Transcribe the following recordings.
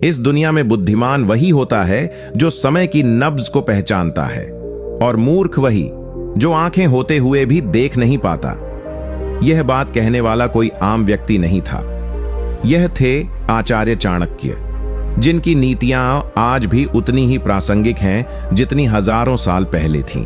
इस दुनिया में बुद्धिमान वही होता है जो समय की नब्ज को पहचानता है, और मूर्ख वही जो आंखें होते हुए भी देख नहीं पाता। यह बात कहने वाला कोई आम व्यक्ति नहीं था। यह थे आचार्य चाणक्य, जिनकी नीतियां आज भी उतनी ही प्रासंगिक हैं जितनी हजारों साल पहले थीं।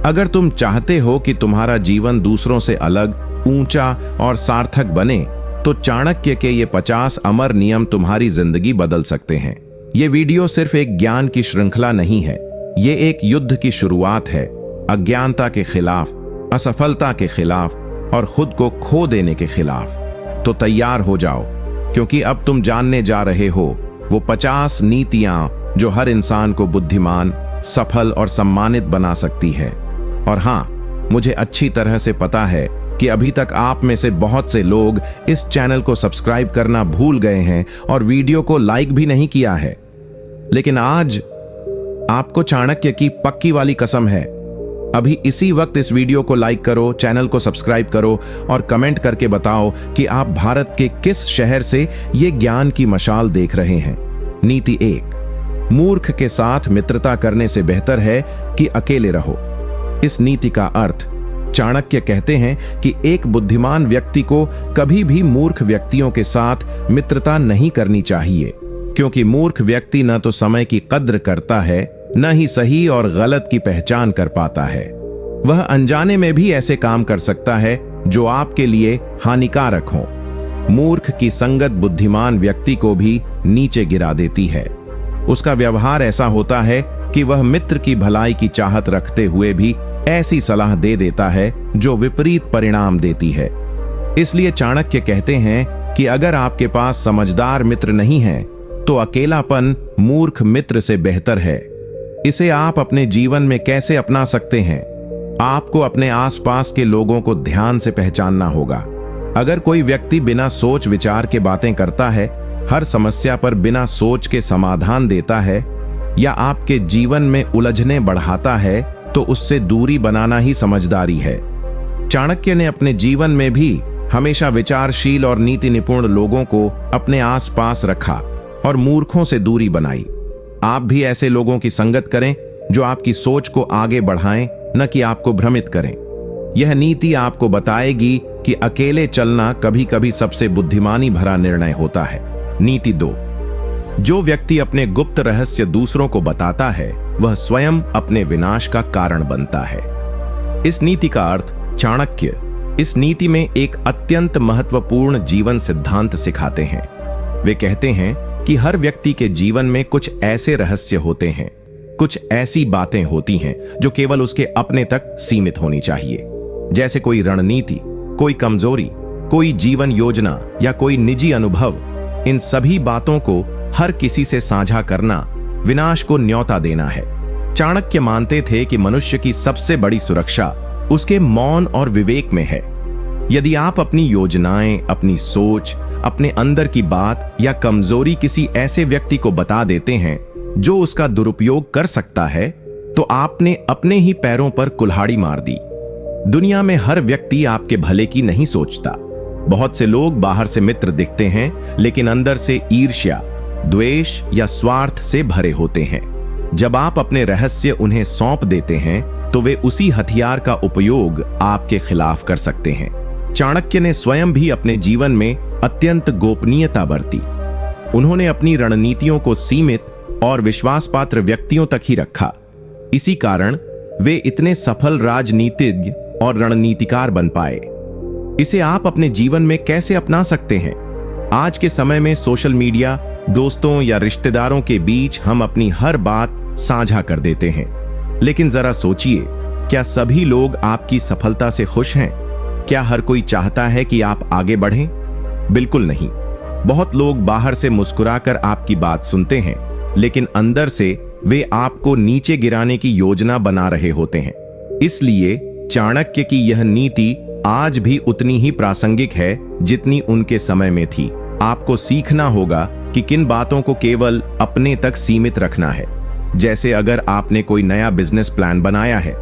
अगर तुम चाहते हो कि तुम्हारा जीवन दूसरों से अलग, ऊंचा और सार्थक बने, तो चाणक्य के ये 50 अमर नियम तुम्हारी जिंदगी बदल सकते हैं। ये वीडियो सिर्फ एक ज्ञान की श्रृंखला नहीं है, ये एक युद्ध की शुरुआत है, अज्ञानता के खिलाफ, असफलता के खिलाफ और खुद को खो देने के खिलाफ। तो तैयार हो जाओ, क्योंकि अब तुम जानने जा रहे हो वो 50 नीतियां जो हर इंसान को बुद्धिमान, सफल और सम्मानित बना सकती है। और हां, मुझे अच्छी तरह से पता है कि अभी तक आप में से बहुत से लोग इस चैनल को सब्सक्राइब करना भूल गए हैं और वीडियो को लाइक भी नहीं किया है। लेकिन आज आपको चाणक्य की पक्की वाली कसम है, अभी इसी वक्त इस वीडियो को लाइक करो, चैनल को सब्सक्राइब करो और कमेंट करके बताओ कि आप भारत के किस शहर से ये ज्ञान की मशाल देख रहे हैं। नीति 1, मूर्ख के साथ मित्रता करने से बेहतर है कि अकेले रहो। इस नीति का अर्थ, चाणक्य कहते हैं कि एक बुद्धिमान व्यक्ति को कभी भी मूर्ख व्यक्तियों के साथ मित्रता नहीं करनी चाहिए, क्योंकि मूर्ख व्यक्ति न तो समय की कद्र करता है, न ही सही और गलत की पहचान कर पाता है। वह अनजाने में भी ऐसे काम कर सकता है जो आपके लिए हानिकारक हो। मूर्ख की संगत बुद्धिमान व्यक्ति को भी नीचे गिरा देती है। उसका व्यवहार ऐसा होता है कि वह मित्र की भलाई की चाहत रखते हुए भी ऐसी सलाह दे देता है जो विपरीत परिणाम देती है। इसलिए चाणक्य कहते हैं कि अगर आपके पास समझदार मित्र नहीं है, तो अकेलापन मूर्ख मित्र से बेहतर है। इसे आप अपने जीवन में कैसे अपना सकते हैं? आपको अपने आसपास के लोगों को ध्यान से पहचानना होगा। अगर कोई व्यक्ति बिना सोच विचार के बातें करता है, हर समस्या पर बिना सोच के समाधान देता है, या आपके जीवन में उलझने बढ़ाता है, तो उससे दूरी बनाना ही समझदारी है। चाणक्य ने अपने जीवन में भी हमेशा विचारशील और नीति निपुण लोगों को अपने आसपास रखा और मूर्खों से दूरी बनाई। आप भी ऐसे लोगों की संगत करें जो आपकी सोच को आगे बढ़ाएं, न कि आपको भ्रमित करें। यह नीति आपको बताएगी कि अकेले चलना कभी कभी सबसे बुद्धिमानी भरा निर्णय होता है। नीति 2, जो व्यक्ति अपने गुप्त रहस्य दूसरों को बताता है, वह स्वयं अपने विनाश का कारण बनता है। इस नीति का अर्थ, चाणक्य इस नीति में एक अत्यंत महत्वपूर्ण जीवन सिद्धांत सिखाते हैं। वे कहते हैं कि हर व्यक्ति के जीवन में कुछ ऐसे रहस्य होते हैं, कुछ ऐसी बातें होती हैं जो केवल उसके अपने तक सीमित होनी चाहिए। जैसे कोई रणनीति, कोई कमजोरी, कोई जीवन योजना या कोई निजी अनुभव। इन सभी बातों को हर किसी से साझा करना विनाश को न्योता देना है। चाणक्य मानते थे कि मनुष्य की सबसे बड़ी सुरक्षा उसके मौन और विवेक में है। यदि आप अपनी योजनाएं, अपनी सोच, अपने अंदर की बात या कमजोरी किसी ऐसे व्यक्ति को बता देते हैं जो उसका दुरुपयोग कर सकता है, तो आपने अपने ही पैरों पर कुल्हाड़ी मार दी। दुनिया में हर व्यक्ति आपके भले की नहीं सोचता। बहुत से लोग बाहर से मित्र दिखते हैं, लेकिन अंदर से ईर्ष्या, द्वेष या स्वार्थ से भरे होते हैं। जब आप अपने रहस्य उन्हें सौंप देते हैं, तो वे उसी हथियार का उपयोग आपके खिलाफ कर सकते हैं। चाणक्य ने स्वयं भी अपने जीवन में अत्यंत गोपनीयता बरती। उन्होंने अपनी रणनीतियों को सीमित और विश्वासपात्र व्यक्तियों तक ही रखा। इसी कारण वे इतने सफल राजनीतिज्ञ और रणनीतिकार बन पाए। इसे आप अपने जीवन में कैसे अपना सकते हैं? आज के समय में सोशल मीडिया, दोस्तों या रिश्तेदारों के बीच हम अपनी हर बात साझा कर देते हैं, लेकिन जरा सोचिए, क्या सभी लोग आपकी सफलता से खुश हैं? क्या हर कोई चाहता है कि आप आगे बढ़ें? बिल्कुल नहीं। बहुत लोग बाहर से मुस्कुराकर आपकी बात सुनते हैं, लेकिन अंदर से वे आपको नीचे गिराने की योजना बना रहे होते हैं। इसलिए चाणक्य की यह नीति आज भी उतनी ही प्रासंगिक है जितनी उनके समय में थी। आपको सीखना होगा कि किन बातों को केवल अपने तक सीमित रखना है। जैसे अगर आपने कोई नया बिजनेस प्लान बनाया है,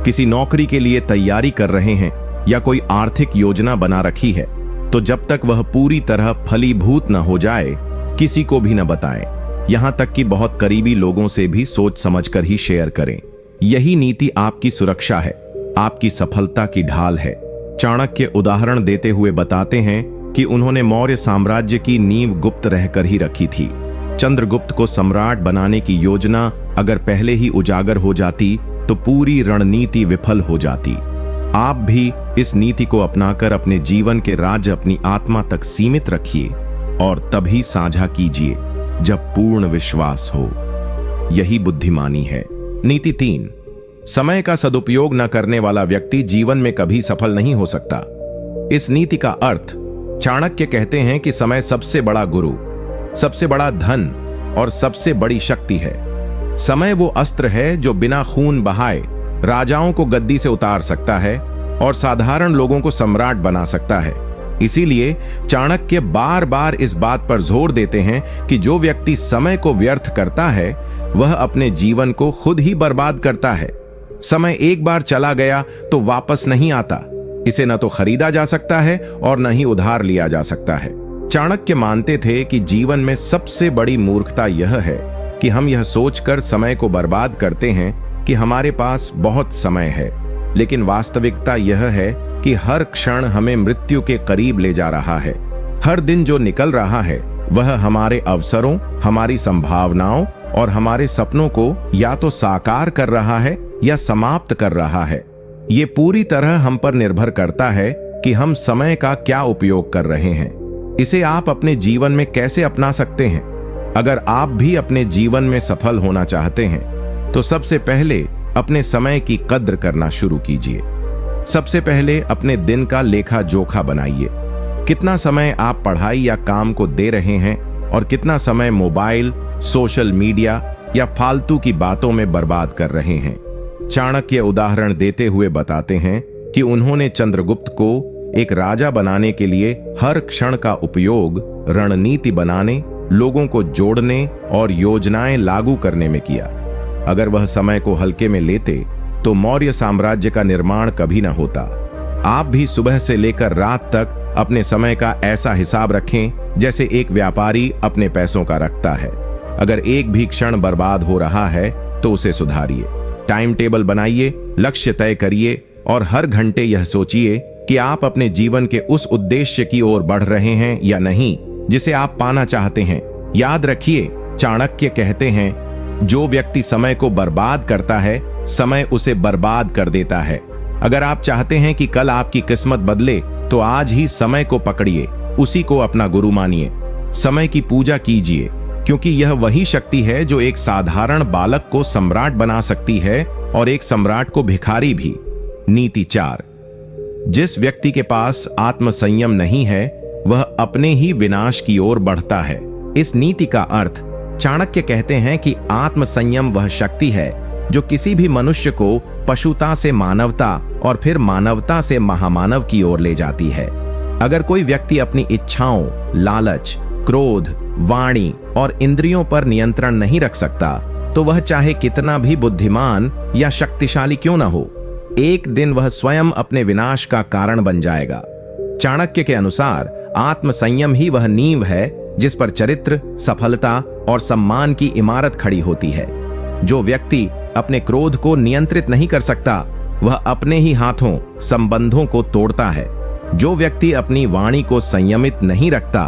किसी नौकरी के लिए तैयारी कर रहे हैं या कोई आर्थिक योजना बना रखी है, तो जब तक वह पूरी तरह फलीभूत न हो जाए, किसी को भी न बताएं। यहां तक कि बहुत करीबी लोगों से भी सोच समझकर ही शेयर करें। यही नीति आपकी सुरक्षा है, आपकी सफलता की ढाल है। चाणक्य उदाहरण देते हुए बताते हैं कि उन्होंने मौर्य साम्राज्य की नींव गुप्त रहकर ही रखी थी। चंद्रगुप्त को सम्राट बनाने की योजना अगर पहले ही उजागर हो जाती तो पूरी रणनीति विफल हो जाती। आप भी इस नीति को अपनाकर अपने जीवन के राज अपनी आत्मा तक सीमित रखिए और तभी साझा कीजिए जब पूर्ण विश्वास हो। यही बुद्धिमानी है। नीति 3, समय का सदुपयोग न करने वाला व्यक्ति जीवन में कभी सफल नहीं हो सकता। इस नीति का अर्थ, चाणक्य कहते हैं कि समय सबसे बड़ा गुरु, सबसे बड़ा धन और सबसे बड़ी शक्ति है। समय वो अस्त्र है जो बिना खून बहाए राजाओं को गद्दी से उतार सकता है और साधारण लोगों को सम्राट बना सकता है। इसीलिए चाणक्य बार बार इस बात पर जोर देते हैं कि जो व्यक्ति समय को व्यर्थ करता है वह अपने जीवन को खुद ही बर्बाद करता है। समय एक बार चला गया तो वापस नहीं आता। इसे न तो खरीदा जा सकता है और न ही उधार लिया जा सकता है। चाणक्य मानते थे कि जीवन में सबसे बड़ी मूर्खता यह है कि हम यह सोचकर समय को बर्बाद करते हैं कि हमारे पास बहुत समय है, लेकिन वास्तविकता यह है कि हर क्षण हमें मृत्यु के करीब ले जा रहा है। हर दिन जो निकल रहा है वह हमारे अवसरों, हमारी संभावनाओं और हमारे सपनों को या तो साकार कर रहा है या समाप्त कर रहा है। ये पूरी तरह हम पर निर्भर करता है कि हम समय का क्या उपयोग कर रहे हैं। इसे आप अपने जीवन में कैसे अपना सकते हैं। अगर आप भी अपने जीवन में सफल होना चाहते हैं तो सबसे पहले अपने समय की कद्र करना शुरू कीजिए। सबसे पहले अपने दिन का लेखा जोखा बनाइए। कितना समय आप पढ़ाई या काम को दे रहे हैं और कितना समय मोबाइल, सोशल मीडिया या फालतू की बातों में बर्बाद कर रहे हैं। चाणक्य उदाहरण देते हुए बताते हैं कि उन्होंने चंद्रगुप्त को एक राजा बनाने के लिए हर क्षण का उपयोग रणनीति बनाने, लोगों को जोड़ने और योजनाएं लागू करने में किया। अगर वह समय को हल्के में लेते तो मौर्य साम्राज्य का निर्माण कभी न होता। आप भी सुबह से लेकर रात तक अपने समय का ऐसा हिसाब रखें जैसे एक व्यापारी अपने पैसों का रखता है। अगर एक भी क्षण बर्बाद हो रहा है तो उसे सुधारिए। टाइम टेबल बनाइए, लक्ष्य तय करिए और हर घंटे यह सोचिए कि आप अपने जीवन के उस उद्देश्य की ओर बढ़ रहे हैं या नहीं जिसे आप पाना चाहते हैं। याद रखिए, चाणक्य कहते हैं, जो व्यक्ति समय को बर्बाद करता है, समय उसे बर्बाद कर देता है। अगर आप चाहते हैं कि कल आपकी किस्मत बदले तो आज ही समय को पकड़िए, उसी को अपना गुरु मानिए। समय की पूजा कीजिए, क्योंकि यह वही शक्ति है जो एक साधारण बालक को सम्राट बना सकती है और एक सम्राट को भिखारी भी। नीति 4, जिस व्यक्ति के पास आत्मसंयम नहीं है वह अपने ही विनाश की ओर बढ़ता है। इस नीति का अर्थ, चाणक्य कहते हैं कि आत्मसंयम वह शक्ति है जो किसी भी मनुष्य को पशुता से मानवता और फिर मानवता से महामानव की ओर ले जाती है। अगर कोई व्यक्ति अपनी इच्छाओं, लालच, क्रोध, वाणी और इंद्रियों पर नियंत्रण नहीं रख सकता तो वह चाहे कितना भी बुद्धिमान या शक्तिशाली क्यों न हो, एक दिन वह स्वयं अपने विनाश का कारण बन जाएगा। चाणक्य के अनुसार आत्मसंयम ही वह नींव है जिस पर चरित्र, सफलता और सम्मान की इमारत खड़ी होती है। जो व्यक्ति अपने क्रोध को नियंत्रित नहीं कर सकता वह अपने ही हाथों संबंधों को तोड़ता है। जो व्यक्ति अपनी वाणी को संयमित नहीं रखता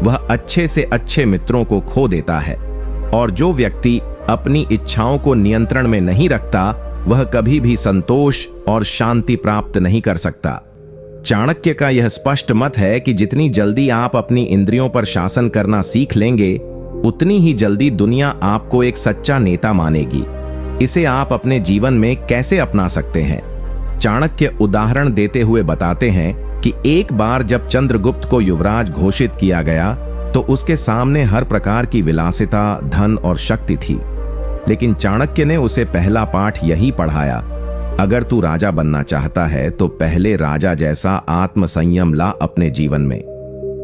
वह अच्छे से अच्छे मित्रों को खो देता है। और जो व्यक्ति अपनी इच्छाओं को नियंत्रण में नहीं रखता वह कभी भी संतोष और शांति प्राप्त नहीं कर सकता। चाणक्य का यह स्पष्ट मत है कि जितनी जल्दी आप अपनी इंद्रियों पर शासन करना सीख लेंगे उतनी ही जल्दी दुनिया आपको एक सच्चा नेता मानेगी। इसे आप अपने जीवन में कैसे अपना सकते हैं? चाणक्य उदाहरण देते हुए बताते हैं कि एक बार जब चंद्रगुप्त को युवराज घोषित किया गया तो उसके सामने हर प्रकार की विलासिता, धन और शक्ति थी, लेकिन चाणक्य ने उसे पहला पाठ यही पढ़ाया, अगर तू राजा बनना चाहता है तो पहले राजा जैसा आत्मसंयम ला अपने जीवन में।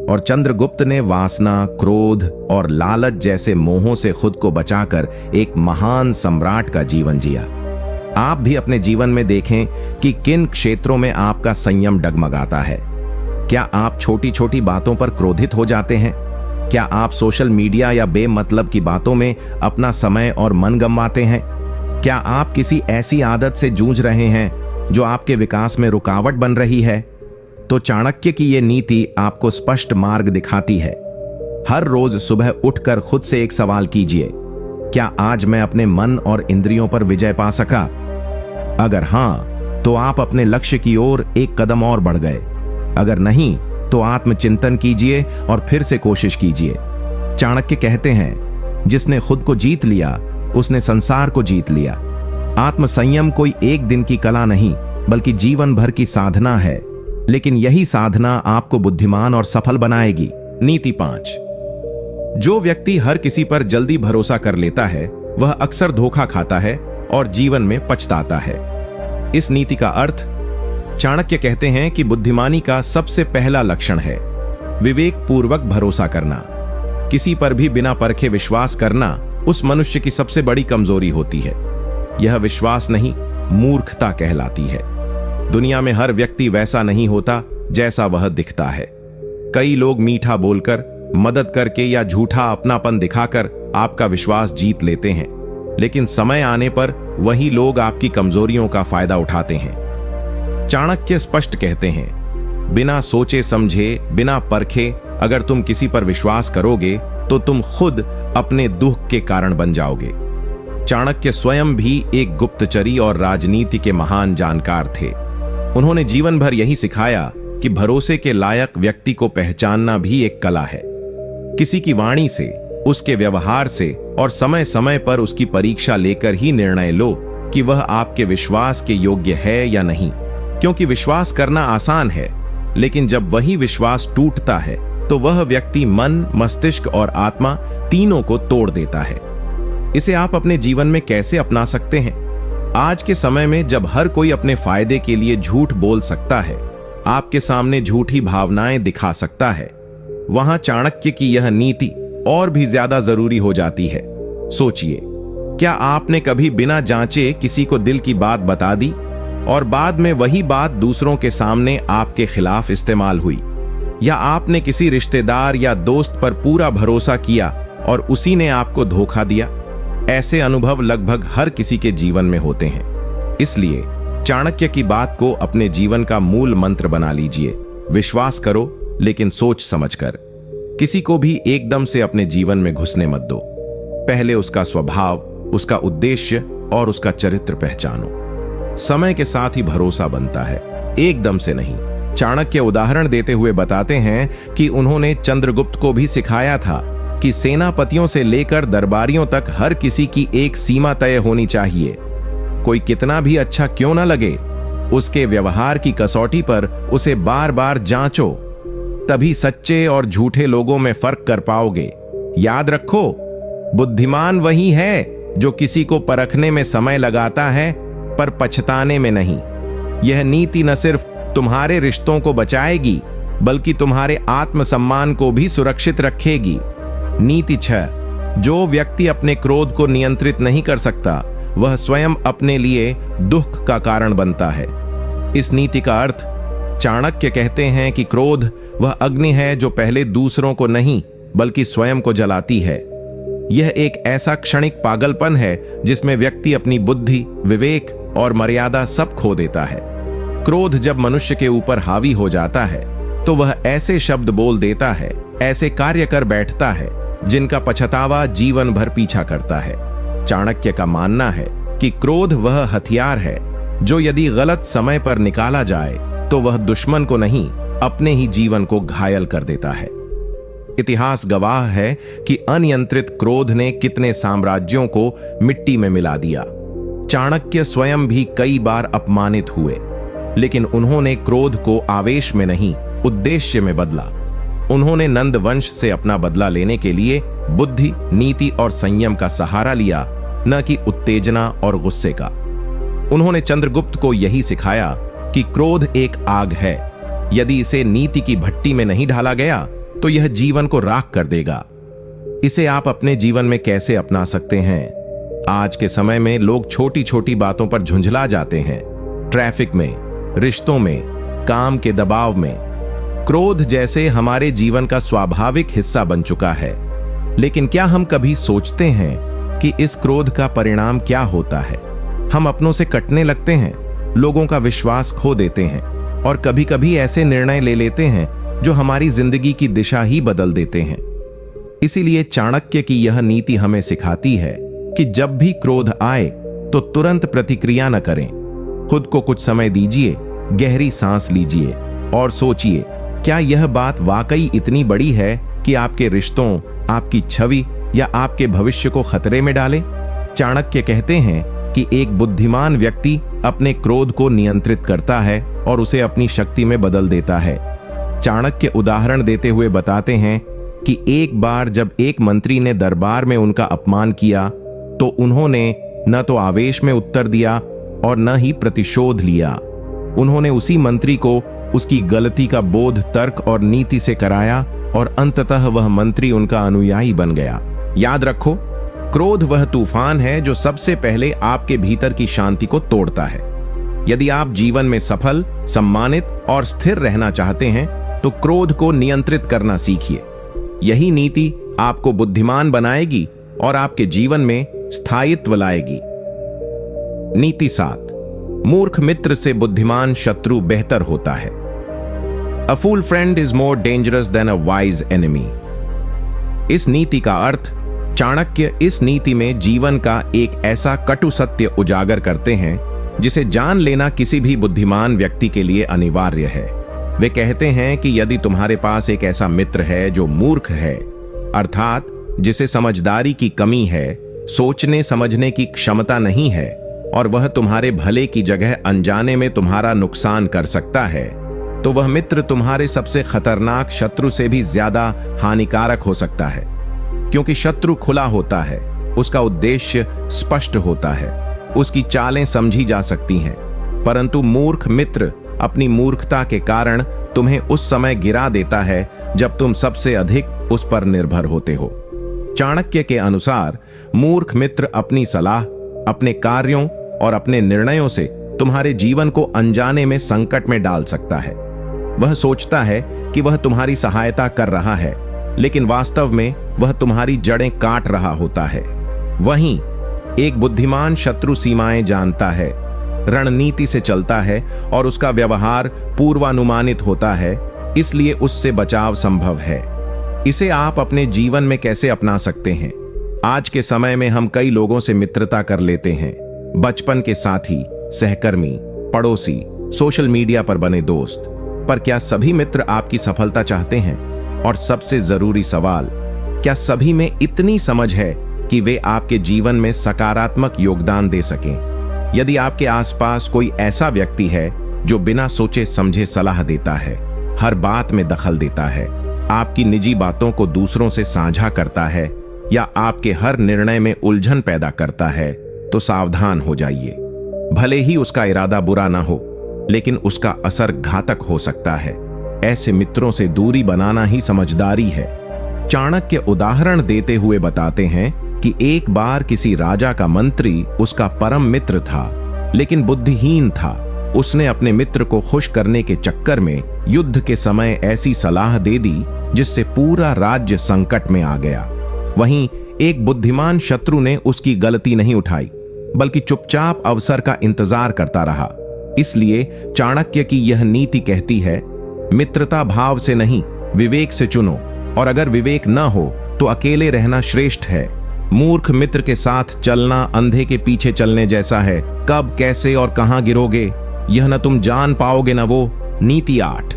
और चंद्रगुप्त ने वासना, क्रोध और लालच जैसे मोहों से खुद को बचाकर एक महान सम्राट का जीवन जिया। आप भी अपने जीवन में देखें कि किन क्षेत्रों में आपका संयम डगमगाता है। क्या आप छोटी छोटी बातों पर क्रोधित हो जाते हैं? क्या आप सोशल मीडिया या बेमतलब की बातों में अपना समय और मन गंवाते हैं? क्या आप किसी ऐसी आदत से जूझ रहे हैं जो आपके विकास में रुकावट बन रही है? तो चाणक्य की यह नीति आपको स्पष्ट मार्ग दिखाती है। हर रोज सुबह उठकर खुद से एक सवाल कीजिए, क्या आज मैं अपने मन और इंद्रियों पर विजय पा सका? अगर हां, तो आप अपने लक्ष्य की ओर एक कदम और बढ़ गए। अगर नहीं, तो आत्मचिंतन कीजिए और फिर से कोशिश कीजिए। चाणक्य कहते हैं, जिसने खुद को जीत लिया उसने संसार को जीत लिया। आत्मसंयम कोई एक दिन की कला नहीं, बल्कि जीवन भर की साधना है। लेकिन यही साधना आपको बुद्धिमान और सफल बनाएगी। नीति 5। जो व्यक्ति हर किसी पर जल्दी भरोसा कर लेता है वह अक्सर धोखा खाता है और जीवन में पछताता है। इस नीति का अर्थ, चाणक्य कहते हैं कि बुद्धिमानी का सबसे पहला लक्षण है विवेक पूर्वक भरोसा करना। किसी पर भी बिना परखे विश्वास करना उस मनुष्य की सबसे बड़ी कमजोरी होती है। यह विश्वास नहीं, मूर्खता कहलाती है। दुनिया में हर व्यक्ति वैसा नहीं होता जैसा वह दिखता है। कई लोग मीठा बोलकर, मदद करके या झूठा अपनापन दिखाकर आपका विश्वास जीत लेते हैं, लेकिन समय आने पर वही लोग आपकी कमजोरियों का फायदा उठाते हैं। चाणक्य स्पष्ट कहते हैं, बिना सोचे समझे, बिना परखे अगर तुम किसी पर विश्वास करोगे तो तुम खुद अपने दुख के कारण बन जाओगे। चाणक्य स्वयं भी एक गुप्तचरी और राजनीति के महान जानकार थे। उन्होंने जीवन भर यही सिखाया कि भरोसे के लायक व्यक्ति को पहचानना भी एक कला है। किसी की वाणी से, उसके व्यवहार से और समय समय पर उसकी परीक्षा लेकर ही निर्णय लो कि वह आपके विश्वास के योग्य है या नहीं। क्योंकि विश्वास करना आसान है, लेकिन जब वही विश्वास टूटता है तो वह व्यक्ति मन, मस्तिष्क और आत्मा तीनों को तोड़ देता है। इसे आप अपने जीवन में कैसे अपना सकते हैं? आज के समय में जब हर कोई अपने फायदे के लिए झूठ बोल सकता है, आपके सामने झूठी भावनाएं दिखा सकता है, वहां चाणक्य की यह नीति और भी ज्यादा जरूरी हो जाती है। सोचिए, क्या आपने कभी बिना जांचे किसी को दिल की बात बता दी और बाद में वही बात दूसरों के सामने आपके खिलाफ इस्तेमाल हुई? या आपने किसी रिश्तेदार या दोस्त पर पूरा भरोसा किया और उसी ने आपको धोखा दिया? ऐसे अनुभव लगभग हर किसी के जीवन में होते हैं। इसलिए चाणक्य की बात को अपने जीवन का मूल मंत्र बना लीजिए। विश्वास करो, लेकिन सोच समझकर। किसी को भी एकदम से अपने जीवन में घुसने मत दो। पहले उसका स्वभाव, उसका उद्देश्य और उसका चरित्र पहचानो। समय के साथ ही भरोसा बनता है, एकदम से नहीं। चाणक्य उदाहरण देते हुए बताते हैं कि उन्होंने चंद्रगुप्त को भी सिखाया था कि सेनापतियों से लेकर दरबारियों तक हर किसी की एक सीमा तय होनी चाहिए। कोई कितना भी अच्छा क्यों न लगे, उसके व्यवहार की कसौटी पर उसे बार बार जांचो, तभी सच्चे और झूठे लोगों में फर्क कर पाओगे। याद रखो, बुद्धिमान वही है जो किसी को परखने में समय लगाता है पर पछताने में नहीं। यह नीति न सिर्फ तुम्हारे रिश्तों को बचाएगी, बल्कि तुम्हारे आत्मसम्मान को भी सुरक्षित रखेगी। नीति 6। जो व्यक्ति अपने क्रोध को नियंत्रित नहीं कर सकता, वह स्वयं अपने लिए दुख का कारण बनता है। इस नीति का अर्थ, चाणक्य कहते हैं कि क्रोध वह अग्नि है जो पहले दूसरों को नहीं बल्कि स्वयं को जलाती है। यह एक ऐसा क्षणिक पागलपन है जिसमें व्यक्ति अपनी बुद्धि, विवेक और मर्यादा सब खो देता है। क्रोध जब मनुष्य के ऊपर हावी हो जाता है तो वह ऐसे शब्द बोल देता है, ऐसे कार्य कर बैठता है जिनका पछतावा जीवन भर पीछा करता है। चाणक्य का मानना है कि क्रोध वह हथियार है जो यदि गलत समय पर निकाला जाए तो वह दुश्मन को नहीं, अपने ही जीवन को घायल कर देता है। इतिहास गवाह है कि अनियंत्रित क्रोध ने कितने साम्राज्यों को मिट्टी में मिला दिया। चाणक्य स्वयं भी कई बार अपमानित हुए, लेकिन उन्होंने क्रोध को आवेश में नहीं, उद्देश्य में बदला। उन्होंने नंद वंश से अपना बदला लेने के लिए बुद्धि, नीति और संयम का सहारा लिया, न कि उत्तेजना और गुस्से का। उन्होंने चंद्रगुप्त को यही सिखाया कि क्रोध एक आग है, यदि इसे नीति की भट्टी में नहीं ढाला गया तो यह जीवन को राख कर देगा। इसे आप अपने जीवन में कैसे अपना सकते हैं? आज के समय में लोग छोटी छोटी बातों पर झुंझला जाते हैं। ट्रैफिक में, रिश्तों में, काम के दबाव में। क्रोध जैसे हमारे जीवन का स्वाभाविक हिस्सा बन चुका है। लेकिन क्या हम कभी सोचते हैं कि इस क्रोध का परिणाम क्या होता है? हम अपनों से कटने लगते हैं, लोगों का विश्वास खो देते हैं और कभी कभी ऐसे निर्णय ले लेते हैं जो हमारी जिंदगी की दिशा ही बदल देते हैं। इसीलिए चाणक्य की यह नीति हमें सिखाती है कि जब भी क्रोध आए तो तुरंत प्रतिक्रिया न करें। खुद को कुछ समय दीजिए, गहरी सांस लीजिए और सोचिए, क्या यह बात वाकई इतनी बड़ी है कि आपके रिश्तों, आपकी छवि या आपके भविष्य को खतरे में डाले? चाणक्य कहते हैं कि एक बुद्धिमान व्यक्ति अपने क्रोध को नियंत्रित करता है और उसे अपनी शक्ति में बदल देता है। चाणक्य उदाहरण देते हुए बताते हैं कि एक बार जब एक मंत्री ने दरबार में उनका अपमान किया तो उन्होंने न तो आवेश में उत्तर दिया और न ही प्रतिशोध लिया। उन्होंने उसी मंत्री को उसकी गलती का बोध तर्क और नीति से कराया और अंततः वह मंत्री उनका अनुयायी बन गया। याद रखो, क्रोध वह तूफान है जो सबसे पहले आपके भीतर की शांति को तोड़ता है। यदि आप जीवन में सफल, सम्मानित और स्थिर रहना चाहते हैं तो क्रोध को नियंत्रित करना सीखिए। यही नीति आपको बुद्धिमान बनाएगी और आपके जीवन में स्थायित्व लाएगी। नीति 7, मूर्ख मित्र से बुद्धिमान शत्रु बेहतर होता है। A fool friend is more dangerous than a wise enemy. इस नीति का अर्थ, चाणक्य इस नीति में जीवन का एक ऐसा कटु सत्य उजागर करते हैं जिसे जान लेना किसी भी बुद्धिमान व्यक्ति के लिए अनिवार्य है। वे कहते हैं कि यदि तुम्हारे पास एक ऐसा मित्र है जो मूर्ख है, अर्थात जिसे समझदारी की कमी है, सोचने समझने की क्षमता नहीं है और वह तुम्हारे भले की जगह अनजाने में तुम्हारा नुकसान कर सकता है, तो वह मित्र तुम्हारे सबसे खतरनाक शत्रु से भी ज्यादा हानिकारक हो सकता है। क्योंकि शत्रु खुला होता है, उसका उद्देश्य स्पष्ट होता है, उसकी चालें समझी जा सकती हैं, परंतु मूर्ख मित्र अपनी मूर्खता के कारण तुम्हें उस समय गिरा देता है जब तुम सबसे अधिक उस पर निर्भर होते हो। चाणक्य के अनुसार मूर्ख मित्र अपनी सलाह, अपने कार्यों और अपने निर्णयों से तुम्हारे जीवन को अनजाने में संकट में डाल सकता है। वह सोचता है कि वह तुम्हारी सहायता कर रहा है, लेकिन वास्तव में वह तुम्हारी जड़ें काट रहा होता है। वहीं एक बुद्धिमान शत्रु सीमाएं जानता है, रणनीति से चलता है और उसका व्यवहार पूर्वानुमानित होता है, इसलिए उससे बचाव संभव है। इसे आप अपने जीवन में कैसे अपना सकते हैं? आज के समय में हम कई लोगों से मित्रता कर लेते हैं, बचपन के साथी, सहकर्मी, पड़ोसी, सोशल मीडिया पर बने दोस्त। पर क्या सभी मित्र आपकी सफलता चाहते हैं? और सबसे जरूरी सवाल, क्या सभी में इतनी समझ है कि वे आपके जीवन में सकारात्मक योगदान दे सकें? यदि आपके आसपास कोई ऐसा व्यक्ति है जो बिना सोचे समझे सलाह देता है, हर बात में दखल देता है, आपकी निजी बातों को दूसरों से साझा करता है या आपके हर निर्णय में उलझन पैदा करता है, तो सावधान हो जाइए। भले ही उसका इरादा बुरा ना हो, लेकिन उसका असर घातक हो सकता है। ऐसे मित्रों से दूरी बनाना ही समझदारी है। चाणक्य उदाहरण देते हुए बताते हैं कि एक बार किसी राजा का मंत्री उसका परम मित्र था, लेकिन बुद्धिहीन था। उसने अपने मित्र को खुश करने के चक्कर में युद्ध के समय ऐसी सलाह दे दी जिससे पूरा राज्य संकट में आ गया। वहीं एक बुद्धिमान शत्रु ने उसकी गलती नहीं उठाई, बल्कि चुपचाप अवसर का इंतजार करता रहा। इसलिए चाणक्य की यह नीति कहती है, मित्रता भाव से नहीं, विवेक से चुनो, और अगर विवेक न हो तो अकेले रहना श्रेष्ठ है। मूर्ख मित्र के साथ चलना अंधे के पीछे चलने जैसा है। कब, कैसे और कहां गिरोगे यह न तुम जान पाओगे न वो। नीति 8,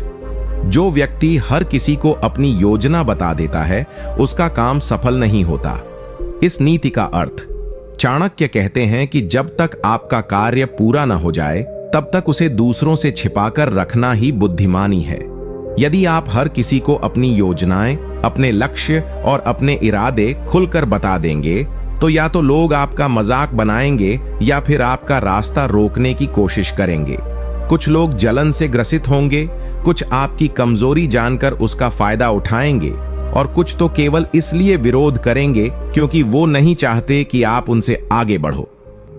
जो व्यक्ति हर किसी को अपनी योजना बता देता है उसका काम सफल नहीं होता। इस नीति का अर्थ, चाणक्य कहते हैं कि जब तक आपका कार्य पूरा न हो जाए तब तक उसे दूसरों से छिपाकर रखना ही बुद्धिमानी है। यदि आप हर किसी को अपनी योजनाएं, अपने लक्ष्य और इरादे इरादे खुलकर बता देंगे तो या तो लोग आपका मजाक बनाएंगे या फिर आपका रास्ता रोकने की कोशिश करेंगे। कुछ लोग जलन से ग्रसित होंगे, कुछ आपकी कमजोरी जानकर उसका फायदा उठाएंगे और कुछ तो केवल इसलिए विरोध करेंगे क्योंकि वो नहीं चाहते कि आप उनसे आगे बढ़ो।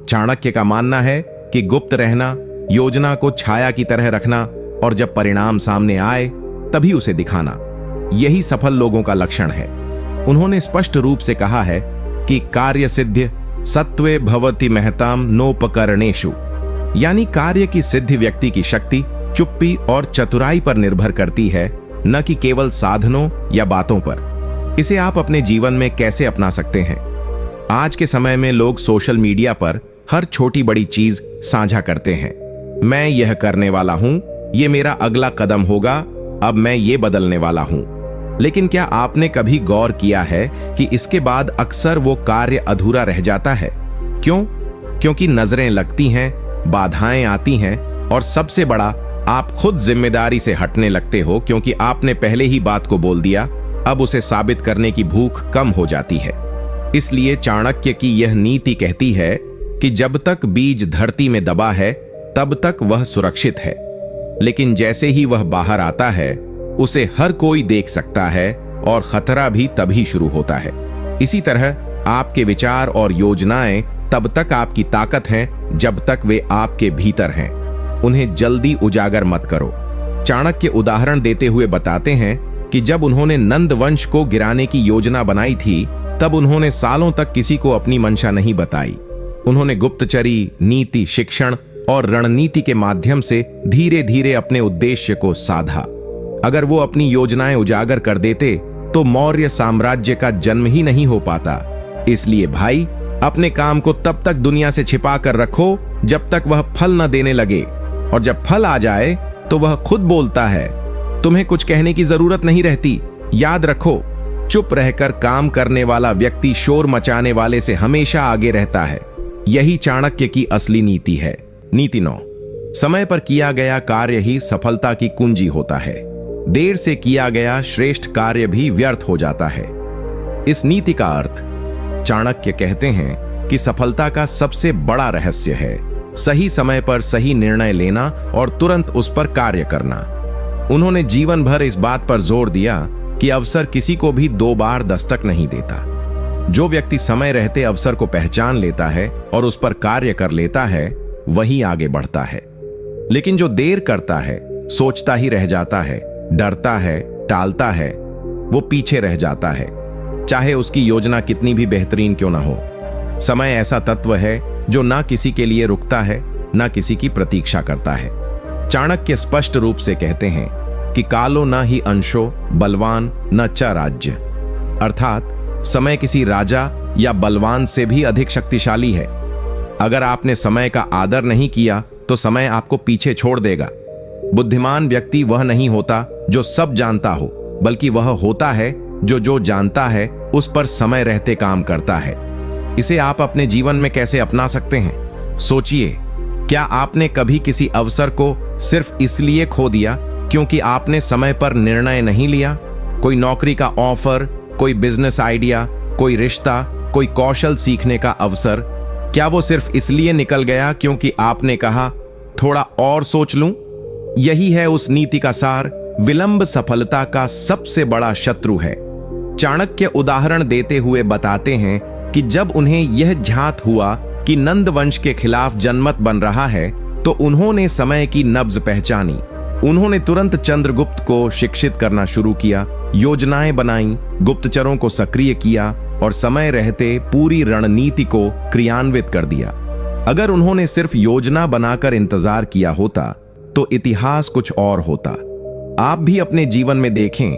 चाणक्य का मानना है कि गुप्त रहना, योजना को छाया की तरह रखना और जब परिणाम सामने आए तभी उसे दिखाना, यही सफल लोगों का लक्षण है। उन्होंने स्पष्ट रूप से कहा है कि कार्य सिद्ध सत्वे भवति महताम नोपकरणेषु, यानी कार्य की सिद्धि व्यक्ति की शक्ति, चुप्पी और चतुराई पर निर्भर करती है, न कि केवल साधनों या बातों पर। इसे आप अपने जीवन में कैसे अपना सकते हैं? आज के समय में लोग सोशल मीडिया पर हर छोटी बड़ी चीज साझा करते हैं। मैं यह करने वाला हूं, ये मेरा अगला कदम होगा, अब मैं ये बदलने वाला हूं। लेकिन क्या आपने कभी गौर किया है कि इसके बाद अक्सर वो कार्य अधूरा रह जाता है? क्यों? क्योंकि नजरें लगती हैं, बाधाएं आती हैं, और सबसे बड़ा, आप खुद जिम्मेदारी से हटने लगते हो, क्योंकि आपने पहले ही बात को बोल दिया। अब उसे साबित करने की भूख कम हो जाती है। इसलिए चाणक्य की यह नीति कहती है कि जब तक बीज धरती में दबा है तब तक वह सुरक्षित है, लेकिन जैसे ही वह बाहर आता है उसे हर कोई देख सकता है और खतरा भी तभी शुरू होता है। इसी तरह आपके विचार और योजनाएं तब तक आपकी ताकत हैं जब तक वे आपके भीतर हैं। उन्हें जल्दी उजागर मत करो। चाणक्य उदाहरण देते हुए बताते हैं कि जब उन्होंने नंद वंश को गिराने की योजना बनाई थी, तब उन्होंने सालों तक किसी को अपनी मंशा नहीं बताई। उन्होंने गुप्तचरी, नीति, शिक्षण और रणनीति के माध्यम से धीरे धीरे अपने उद्देश्य को साधा। अगर वो अपनी योजनाएं उजागर कर देते तो मौर्य साम्राज्य का जन्म ही नहीं हो पाता। इसलिए भाई, अपने काम को तब तक दुनिया से छिपा कर रखो जब तक वह फल न देने लगे, और जब फल आ जाए तो वह खुद बोलता है। तुम्हें कुछ कहने की जरूरत नहीं रहती। याद रखो, चुप रहकर काम करने वाला व्यक्ति शोर मचाने वाले से हमेशा आगे रहता है। यही चाणक्य की असली नीति है। नीति 9, समय पर किया गया कार्य ही सफलता की कुंजी होता है। देर से किया गया श्रेष्ठ कार्य भी व्यर्थ हो जाता है। इस नीति का अर्थ, चाणक्य कहते हैं कि सफलता का सबसे बड़ा रहस्य है सही समय पर सही निर्णय लेना और तुरंत उस पर कार्य करना। उन्होंने जीवन भर इस बात पर जोर दिया कि अवसर किसी को भी 2 बार दस्तक नहीं देता। जो व्यक्ति समय रहते अवसर को पहचान लेता है और उस पर कार्य कर लेता है, वही आगे बढ़ता है। लेकिन जो देर करता है, सोचता ही रह जाता है, डरता है, टालता है, वो पीछे रह जाता है, चाहे उसकी योजना कितनी भी बेहतरीन क्यों ना हो। समय ऐसा तत्व है जो ना किसी के लिए रुकता है, ना किसी की प्रतीक्षा करता है। चाणक्य स्पष्ट रूप से कहते हैं कि कालो न ही अंशो बलवान न च राज्य, अर्थात समय किसी राजा या बलवान से भी अधिक शक्तिशाली है। अगर आपने समय का आदर नहीं किया तो समय आपको पीछे छोड़ देगा। बुद्धिमान व्यक्ति वह नहीं होता जो सब जानता हो, बल्कि वह होता है जो जानता है उस पर समय रहते काम करता है। इसे आप अपने जीवन में कैसे अपना सकते हैं? सोचिए, क्या आपने कभी किसी अवसर को सिर्फ इसलिए खो दिया क्योंकि आपने समय पर निर्णय नहीं लिया? कोई नौकरी का ऑफर, कोई बिजनेस आइडिया, कोई रिश्ता, कोई कौशल सीखने का अवसर, क्या वो सिर्फ इसलिए निकल गया क्योंकि आपने कहा थोड़ा और सोच लूं? यही है उस नीति का सार। विलंब सफलता का सबसे बड़ा शत्रु है। चाणक्य उदाहरण देते हुए बताते हैं कि जब उन्हें यह ज्ञात हुआ कि नंद वंश के खिलाफ जनमत बन रहा है, तो उन्होंने समय की नब्ज पहचानी। उन्होंने तुरंत चंद्रगुप्त को शिक्षित करना शुरू किया, योजनाएं बनाई, गुप्तचरों को सक्रिय किया और समय रहते पूरी रणनीति को क्रियान्वित कर दिया। अगर उन्होंने सिर्फ योजना बनाकर इंतजार किया होता तो इतिहास कुछ और होता। आप भी अपने जीवन में देखें,